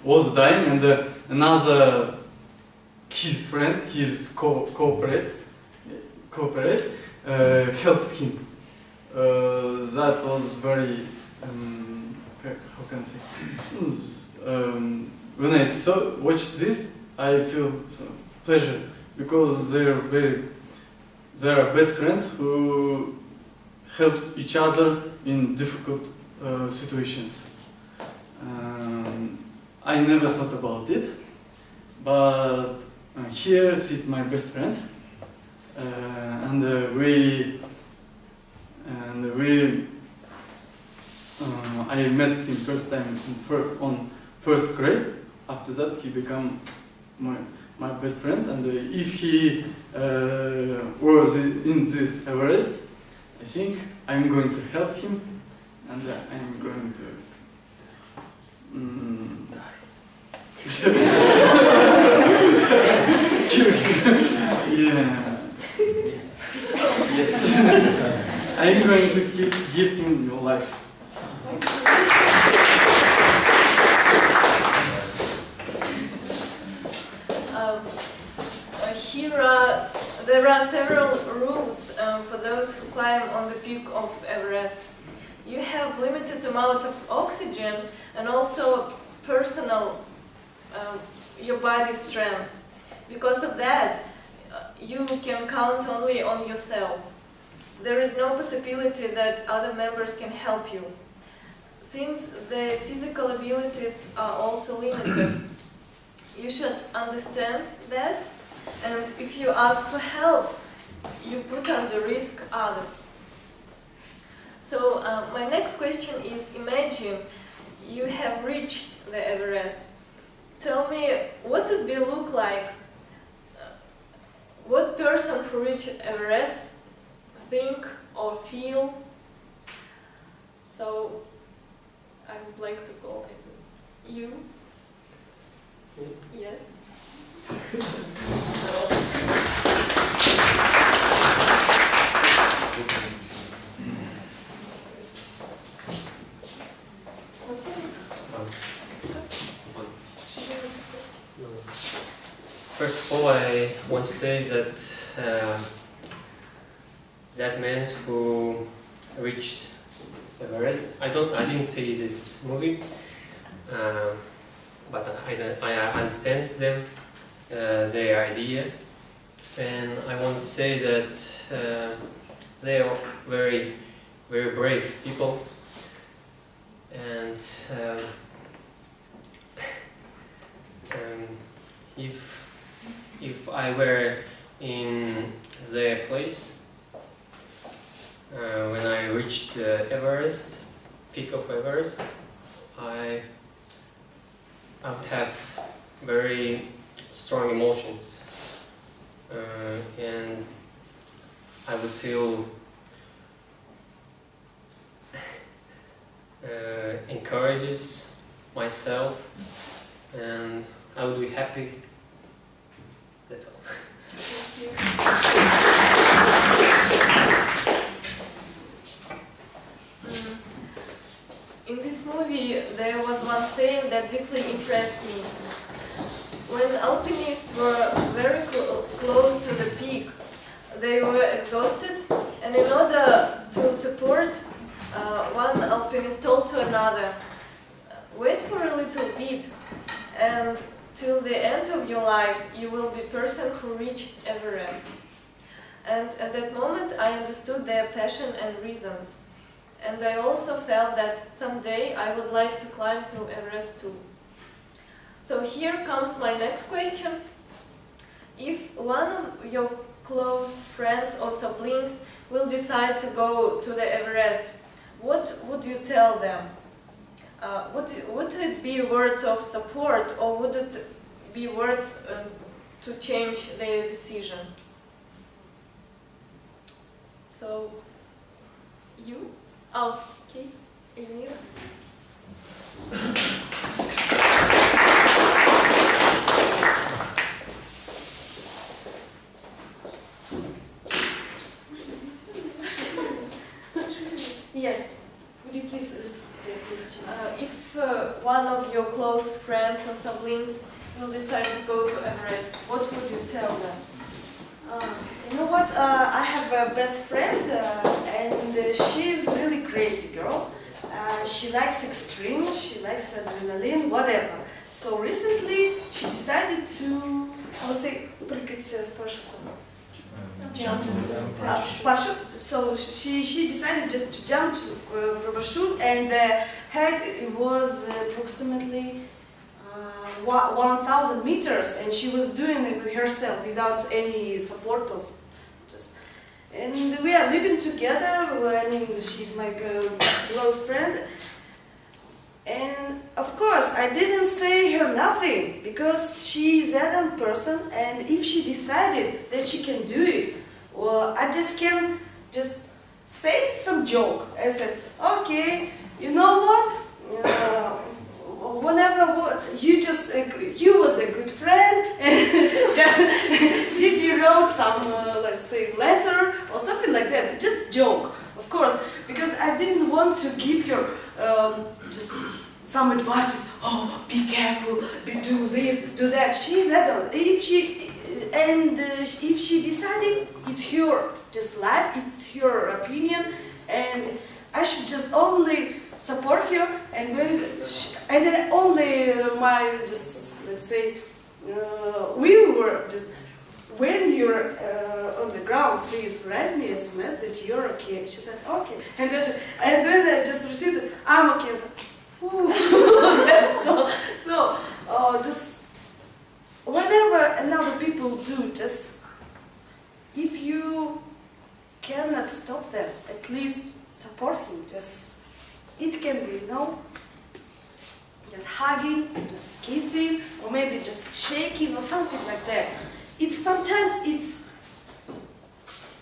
was dying, and another his friend, his cooperate helped him. That was very how can I say? When I watched this, I feel pleasure, because they are best friends who help each other in difficult situations. I never thought about it, but here sits my best friend, and I met him first time on first grade. After that, he became my best friend, and if he was in this Everest, I think I'm going to help him, and I'm going to kill him. Yeah. There are several rules for those who climb on the peak of Everest. You have limited amount of oxygen and also personal your body strength. Because of that, you can count only on yourself. There is no possibility that other members can help you. Since the physical abilities are also limited, you should understand that, and if you ask for help, you put under risk others. So my next question is, imagine you have reached the Everest. Tell me, what would it look like? What person who reached Everest think or feel? So I would like to go. You? Yes. What's it? First of all, I want to say that that man who reached Everest, I didn't see this movie, but I understand them, their idea, and I want to say that they are very, very brave people, and if I were in their place, when I reached Everest, peak of Everest, I would have very strong emotions, and I would feel encourages myself, and I would be happy. That's all. In this movie, there was one saying that deeply impressed me. When alpinists were very close to the peak, they were exhausted, and in order to support, one alpinist told to another, wait for a little bit, and till the end of your life, you will be person who reached Everest. And at that moment, I understood their passion and reasons. And I also felt that someday I would like to climb to Everest too. So here comes my next question. If one of your close friends or siblings will decide to go to the Everest, what would you tell them? Would it be words of support, or would it be words to change their decision? So, you? Oh, okay. Elmira? Yes. Would you please repeat the question? If one of your close friends or siblings will decide to go to Everest, what would you tell them? You know what? I have a best friend, and she is really crazy girl. She likes extreme, she likes adrenaline, whatever. So recently, she decided to, I would say, прыгать с парашютом. Parachute. So she decided just to jump to parachute, and it was approximately 1,000 meters, and she was doing it herself without any support of just. And we are living together. I mean, she's my close friend. And of course, I didn't say her nothing because she's a young person, and if she decided that she can do it, well, I just can just say some joke. I said, okay, you know what? Whenever you was a good friend, and did you wrote some, let's say, letter or something like that? Just joke, of course, because I didn't want to give her just some advice. Oh, be careful, do this, do that. She's adult. If she decided, it's her just life, it's her opinion, and I should just only support her, and then only my just let's say we were just. When you're on the ground, please write me a SMS that you're okay. She said, okay. And then I just received it, I'm okay. I said, whew. so just whatever another people do, just if you cannot stop them, at least support him. Just, it can be, just hugging, just kissing, or maybe just shaking or something like that. Sometimes it's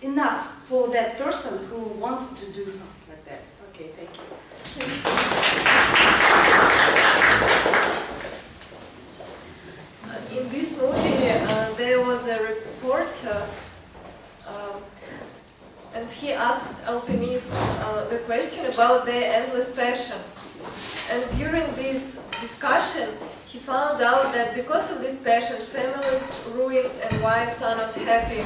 enough for that person who wants to do something like that. Okay, thank you. In this movie, there was a reporter, and he asked alpinists the question about their endless passion. And during this discussion, he found out that because of this passion, families ruins and wives are not happy.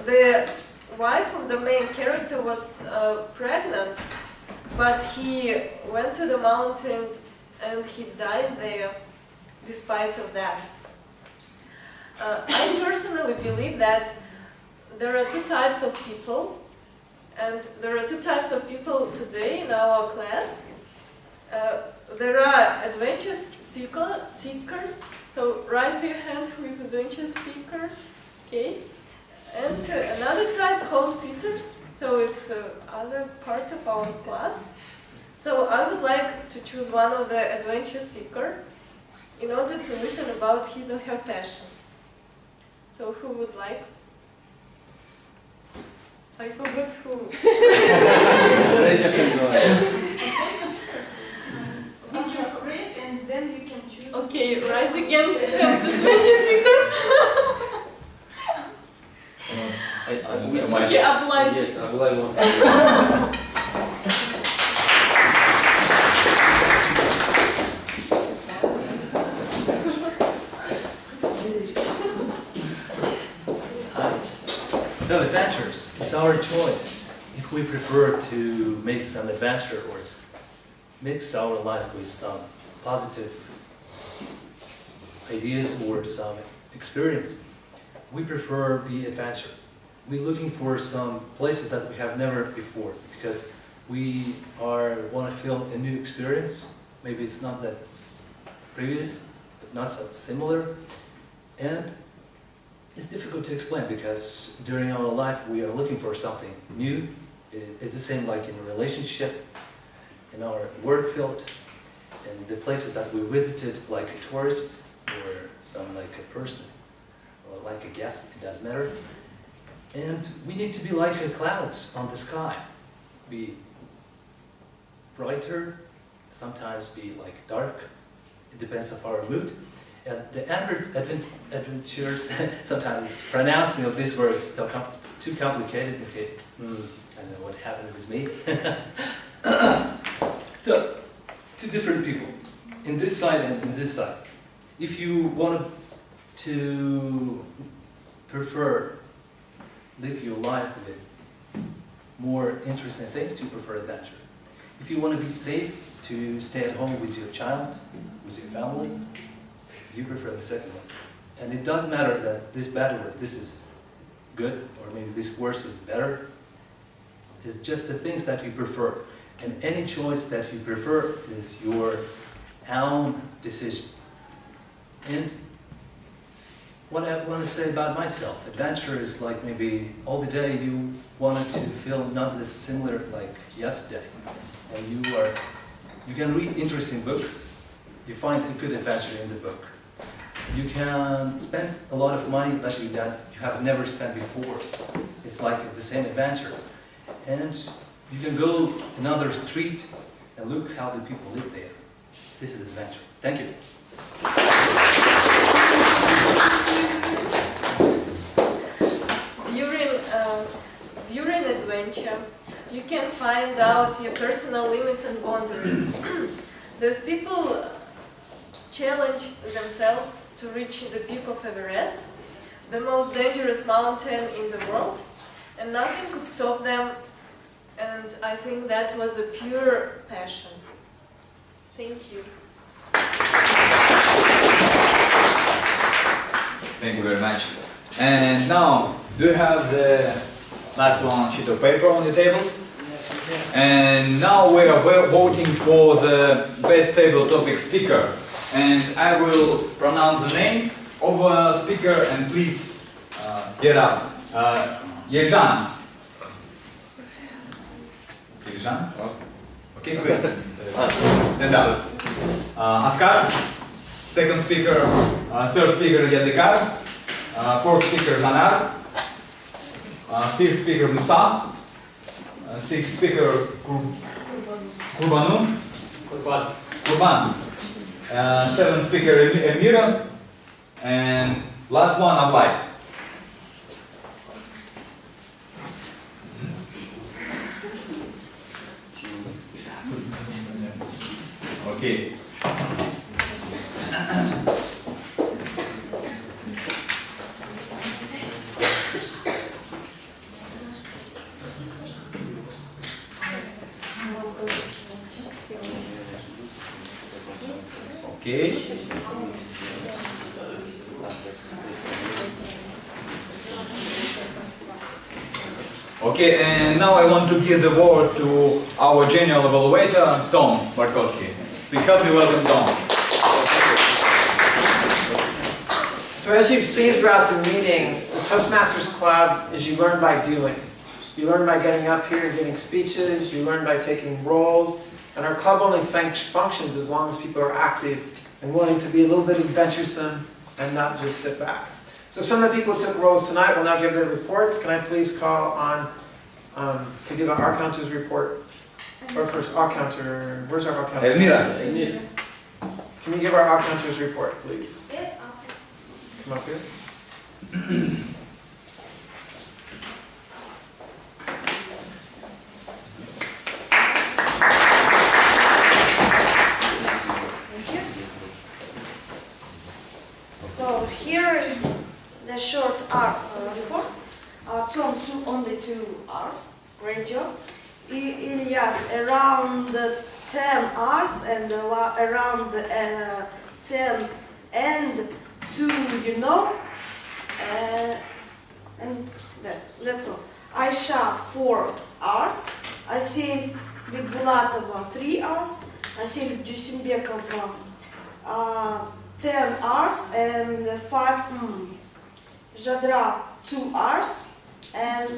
The wife of the main character was pregnant, but he went to the mountain and he died there despite of that. I personally believe that there are two types of people, and there are two types of people today in our class. There are adventure seekers, so raise your hand who is adventure seeker, okay? And another type, home sitters, so it's other part of our class. So I would like to choose one of the adventure seeker in order to listen about his or her passion. So who would like? I forgot who. Raise and then you can choose. Okay, rise again, adventure seekers. Okay, apply. Yes, apply one. So adventures, it's our choice. If we prefer to make some adventure or mix our life with some positive ideas or some experience, we prefer the adventure. We're looking for some places that we have never before because we want to feel a new experience. Maybe it's not that previous, but not so similar. And it's difficult to explain because during our life we are looking for something new. It's the same like in a relationship, in our work field, and the places that we visited like a tourist or some like a person or like a guest, it doesn't matter. And we need to be like clouds on the sky. Be brighter, sometimes be like dark. It depends on our mood. And the adventures, sometimes pronouncing of these words is too complicated. Okay, I don't know what happened with me. So, two different people, in this side and in this side. If you want to prefer live your life with more interesting things, you prefer adventure. If you want to be safe, to stay at home with your child, with your family, you prefer the second one. And it doesn't matter that this bad or this is good, or maybe this worse is better. It's just the things that you prefer. And any choice that you prefer is your own decision. And what I want to say about myself, adventure is like maybe all the day you wanted to feel not this similar like yesterday. And you can read interesting book, you find a good adventure in the book. You can spend a lot of money that you have never spent before. It's like the same adventure. And you can go another street and look how the people live there. This is adventure. Thank you. During adventure, you can find out your personal limits and boundaries. Those people challenge themselves to reach the peak of Everest, the most dangerous mountain in the world, and nothing could stop them. And I think that was a pure passion. Thank you. Thank you very much. And now, do you have the last one sheet of paper on your tables? Yes, we can. And now we are voting for the best table topic speaker. And I will pronounce the name of a speaker and please get up. Yerzhan. Yerzhan? Okay, please. Stand up. Askar. Second speaker, third speaker, Yadikar. Fourth speaker, Hanar. Fifth speaker, Musa. Sixth speaker, Kurban. Seventh speaker, Emira. And last one, Ablai. Okay. Okay. Okay, and now I want to give the word to our general evaluator, Tom Barkowski. Please help me welcome Tom. So as you've seen throughout the meeting, the Toastmasters Club is you learn by doing. You learn by getting up here and giving speeches, you learn by taking roles, and our club only functions as long as people are active and willing to be a little bit adventuresome and not just sit back. So some of the people who took roles tonight will now give their reports. Can I please call on to give our counter's report? Or first, our counter, where's our counter? Elmira. Can you give our counter's report, please? Yes, Come up here. So here the short report. Tom only 2 hours. Great job. Ilyas around 10 hours and around 10 and 2, you know. And that's all. Aisha 4 hours. I think Big Bulatova 3 hours. I think Dusimbekova 10 hours and 5. Jadra 2 hours and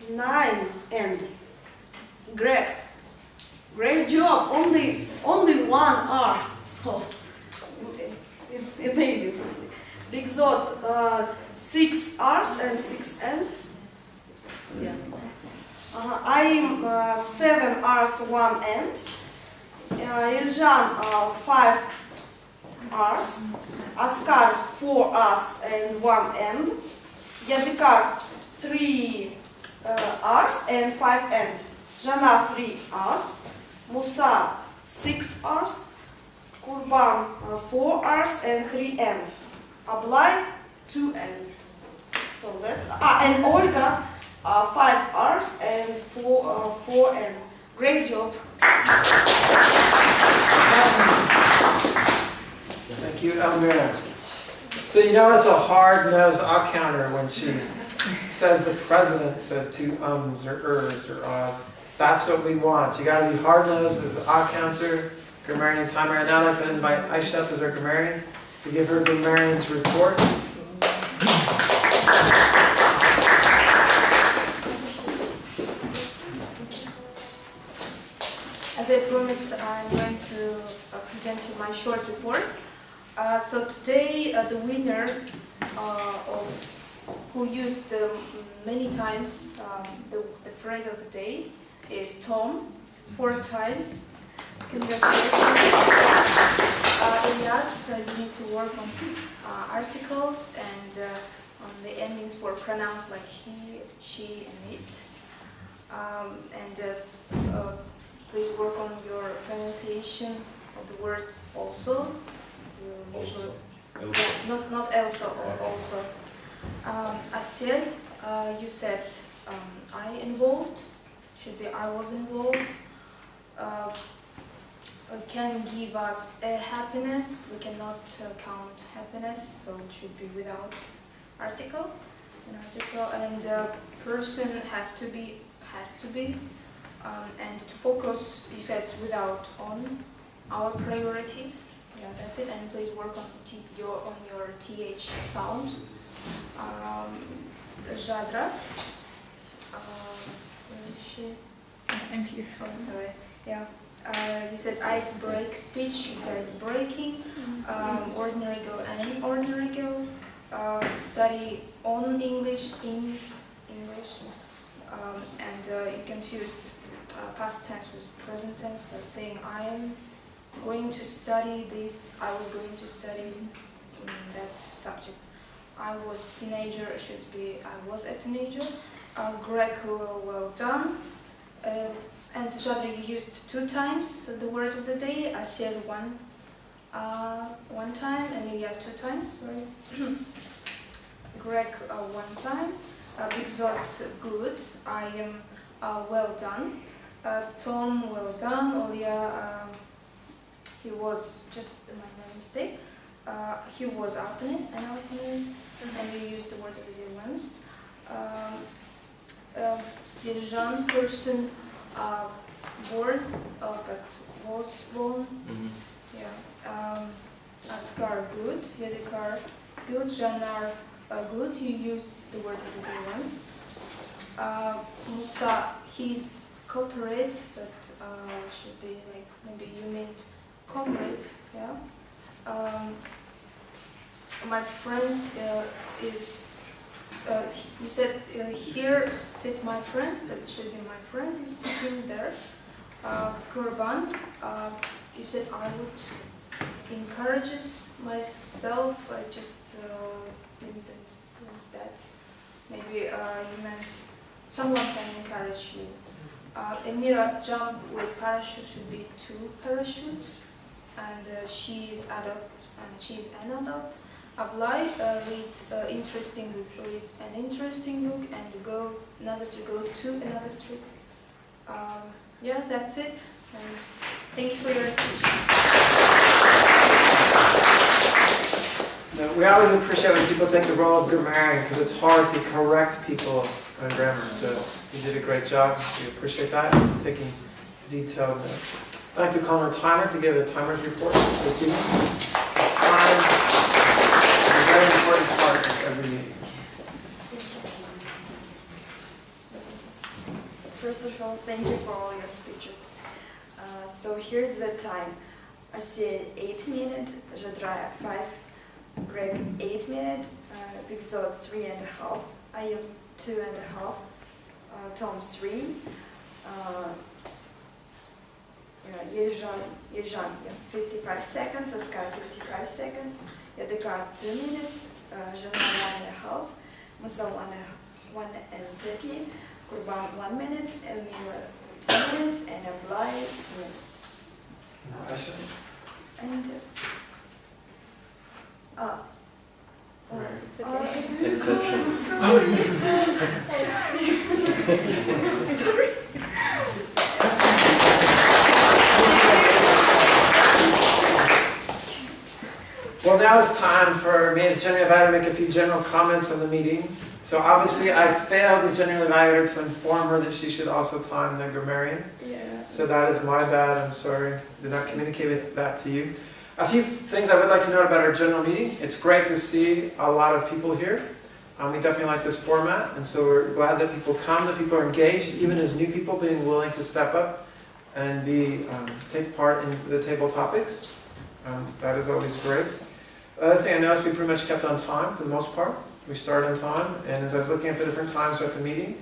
9 and Greg. Great job. Only 1 hour. So amazing. Big Zot 6 hours and 6 and. Yeah. I'm 7 hours 1 and. Iljan 5 hours. Askar 4 hours and 1 end. Yadikar 3 hours and 5 end. Jana 3 hours. Musa 6 hours. Kurban 4 hours and 3 end. Ablai 2 end. So that's and Olga 5 hours and 4 end. Great job. Thank you, Elmira. So you know it's a hard-nosed counter when she says the president said 2 ums or ers or ahs. That's what we want. You got to be hard-nosed as an counter, grammarian time right now. I'd like to invite Aisha as our grammarian to give her grammarian's report. As I promised, I'm going to present you my short report. So today, the winner of who used many times the phrase of the day is Tom, 4 times. Congratulations. Ilyas, you need to work on articles and on the endings were pronounced like he, she, and it. Please work on your pronunciation of the words also. You usually, yeah, not also or also. Asiel, you said I involved, should be I was involved. Can give us a happiness, we cannot count happiness, so it should be without article, and person has to be, and to focus, you said without on our priorities. Yeah, that's it. And please work on your th sound. Jadra. Where is she? I'm here. Oh, sorry. Yeah. You said ice break speech, ice breaking, ordinary go and ordinary go, study on English, in English, and you confused past tense with present tense by saying I am going to study this, I was going to study in that subject. I was teenager, should be I was a teenager. Greg, well done. And Jadra, you used 2 times the word of the day. I said one time, and Elias 2 times, sorry. Greg 1 time. Bigzot, good. I am well done. Tom, well done. Olia, he was just my mistake. He was alpinist, an alpinist, and we used the word of the day once. Virjan, person, born, but was born. Yeah. Askar, good. Yedekar, good. Janar, good. You used the word of the day once. Musa, he's corporate, but should be like maybe you meant corporate. Yeah. My friend is. You said here sit my friend, but it should be my friend is sitting there. Kurban, you said I would encourage myself. I just didn't understand that. Maybe you meant someone can encourage you. Emira, jump with parachute should be 2 parachute, and she's adult and she's an adult. Apply, read interesting book, read an interesting book, and go another street, go to another street. Yeah, that's it. And thank you for your attention. Now, we always appreciate when people take the role of grammarian because it's hard to correct people on grammar. So you did a great job. We appreciate that. Taking detailed notes. I'd like to call on our timer to give a timer's report this evening. Time. A very important part of every meeting. First of all, thank you for all your speeches. So here's the time. Asiel 8 minutes, Jadraya 5, Greg 8 minutes, Bigzot 3.5, I am 2.5, Tom 3, Yejan 55 seconds, Askar 55 seconds, Yadekar 2 minutes, Jana 1.5, Musa 1 and 30, Kurban 1 minute, Elmira 2 minutes, and Ablai 2 minutes. And Exception. Sorry. Well, now it's time for me as general evaluator to make a few general comments on the meeting. So obviously I failed as general evaluator to inform her that she should also time the grammarian. Yeah. So that is my bad, I'm sorry. Did not communicate with that to you. A few things I would like to note about our general meeting. It's great to see a lot of people here. We definitely like this format, and so we're glad that people come, that people are engaged, even as new people being willing to step up and take part in the table topics. That is always great. The other thing I noticed, we pretty much kept on time for the most part. We started on time, and as I was looking at the different times at the meeting,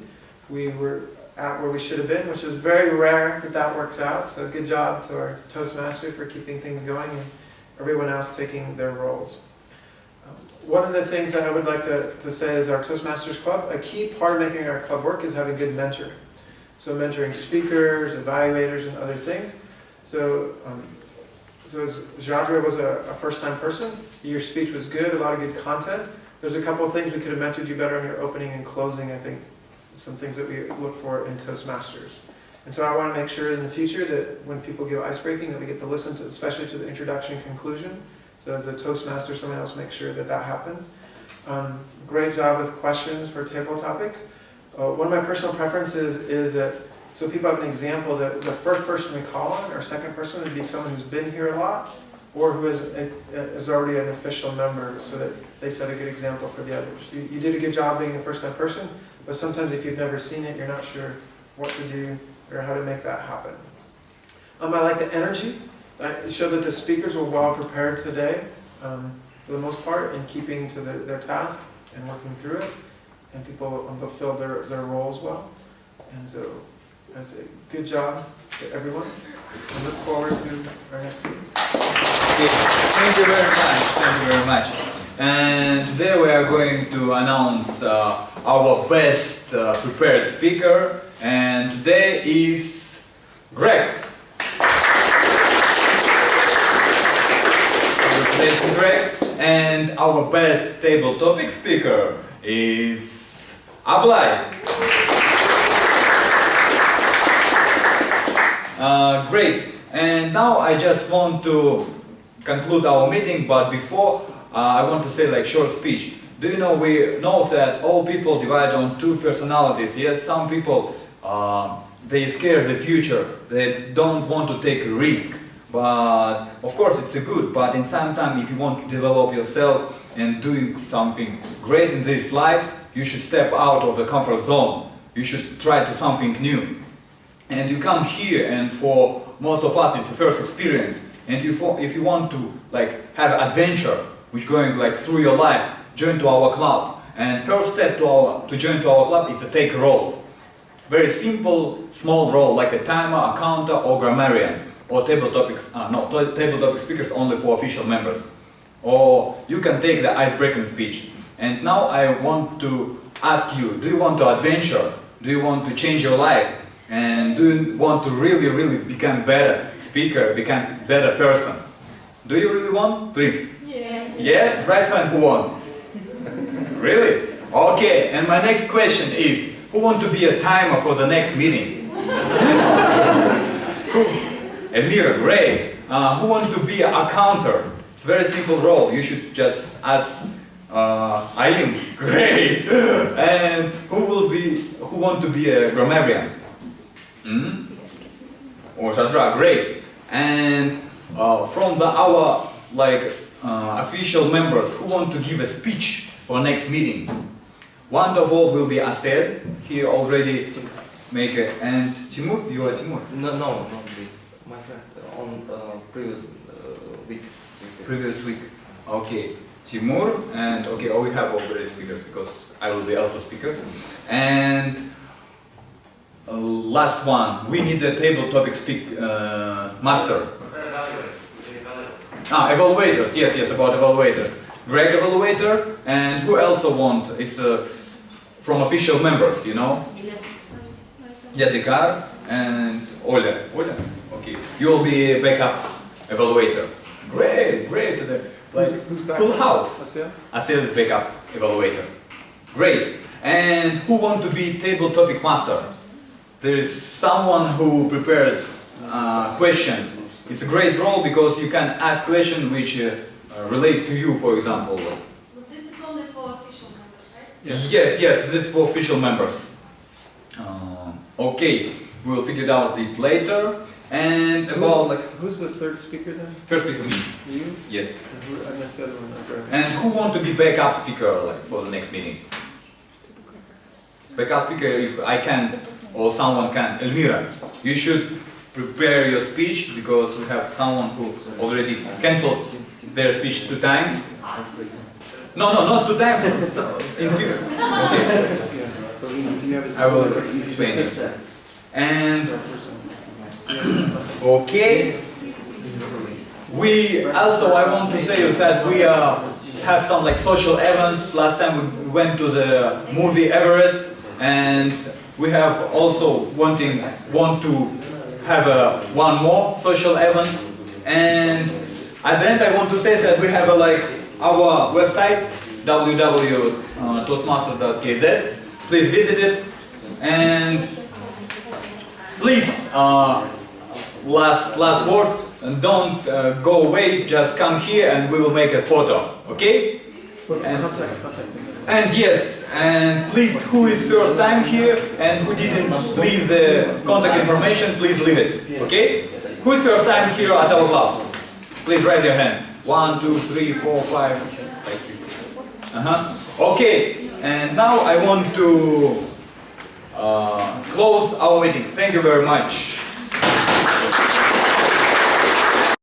we were at where we should have been, which is very rare that works out. So good job to our Toastmasters for keeping things going and everyone else taking their roles. One of the things that I would like to say is our Toastmasters Club, a key part of making our club work is having a good mentor. so mentoring speakers, evaluators, and other things. So, as Jadra was a first-time person, your speech was good, a lot of good content. There's a couple of things we could have mentored you better on your opening and closing, I think, some things that we look for in Toastmasters. And so I want to make sure in the future that when people give ice breaking that we get to listen to, especially to the introduction and conclusion. So as a Toastmaster, someone else make sure that that happens. Great job with questions for table topics. One of my personal preferences is that, so people have an example that the first person we call on or second person would be someone who's been here a lot or who is already an official member, so that they set a good example for the others. You did a good job being a first-time person, but sometimes if you've never seen it, you're not sure what to do or how to make that happen. I like the energy. It showed that the speakers were well prepared today, for the most part, in keeping to their task and working through it, and people fulfilled their roles well. And so, that's a good job to everyone. I look forward to our next meeting. Thank you very much. Thank you very much. And today we are going to announce our best prepared speaker. And today is Greg. Congratulations, Greg. And our best table topic speaker is Almaty. Great. And now I just want to conclude our meeting, but before I want to say like short speech. Do you know, we know that all people divide on two personalities. Yes, some people they scare the future, they don't want to take a risk, but of course it's a good, but in some time if you want to develop yourself and doing something great in this life, you should step out of the comfort zone, you should try to something new. And you come here, and for most of us it's the first experience, and if you want to like have adventure which going like through your life, join to our club. And first step to join to our club is to take a role. Very simple, small role, like a timer, a counter, or grammarian, or table topics. Table topic speakers only for official members. Or you can take the ice-breaking speech. And now I want to ask you: do you want to adventure? Do you want to change your life? And do you want to really become better speaker, become better person? Do you really want? Please. Yes. Yes? Raise hand who want. Really? Okay, and my next question is, who want to be a timer for the next meeting? Elmira, great. Who wants to be a counter? It's a very simple role. You should just ask Aim, great. And who want to be a grammarian? Or Shadra, great. And from our official members, who want to give a speech for next meeting? One of all will be Ased. He already make it. And Timur, you are Timur? No, not me. My friend on previous week. Previous week. Okay, Timur, and okay, we have already speakers because I will be also speaker. And last one, we need a table topic master. Evaluators, yes, about evaluators. Greg evaluator, and who also want? It's from official members, you know? Yadikar and Oля. Okay, you will be backup evaluator. Great. Who's back? Full house. Asel? Asel is backup evaluator. Great. And who want to be table topic master? There is someone who prepares questions. It's a great role because you can ask questions which relate to you, for example. This is only for official members, right? Yes, this is for official members. Okay, we'll figure it out later. And about who's the third speaker then? First speaker, me. You? Yes. I missed the other one. I'm sorry. And who want to be backup speaker for the next meeting? Backup speaker, if I can't or someone can't. Elmira, you should prepare your speech because we have someone who already cancelled their speech 2 times. No, not 2 times. In few. Okay. I will explain it. And okay. We also, I want to say that we have some social events. Last time we went to the movie Everest, and we have also want to have one more social event, and at the end I want to say that we have our website www.toastmaster.kz. Please visit it, and please last word, and don't go away, just come here and we will make a photo, okay? And yes, and please, who is first time here and who didn't leave the contact information, please leave it, okay? Who is first time here at our club? Please raise your hand. 1, 2, 3, 4, 5, 6. Okay, and now I want to close our meeting. Thank you very much.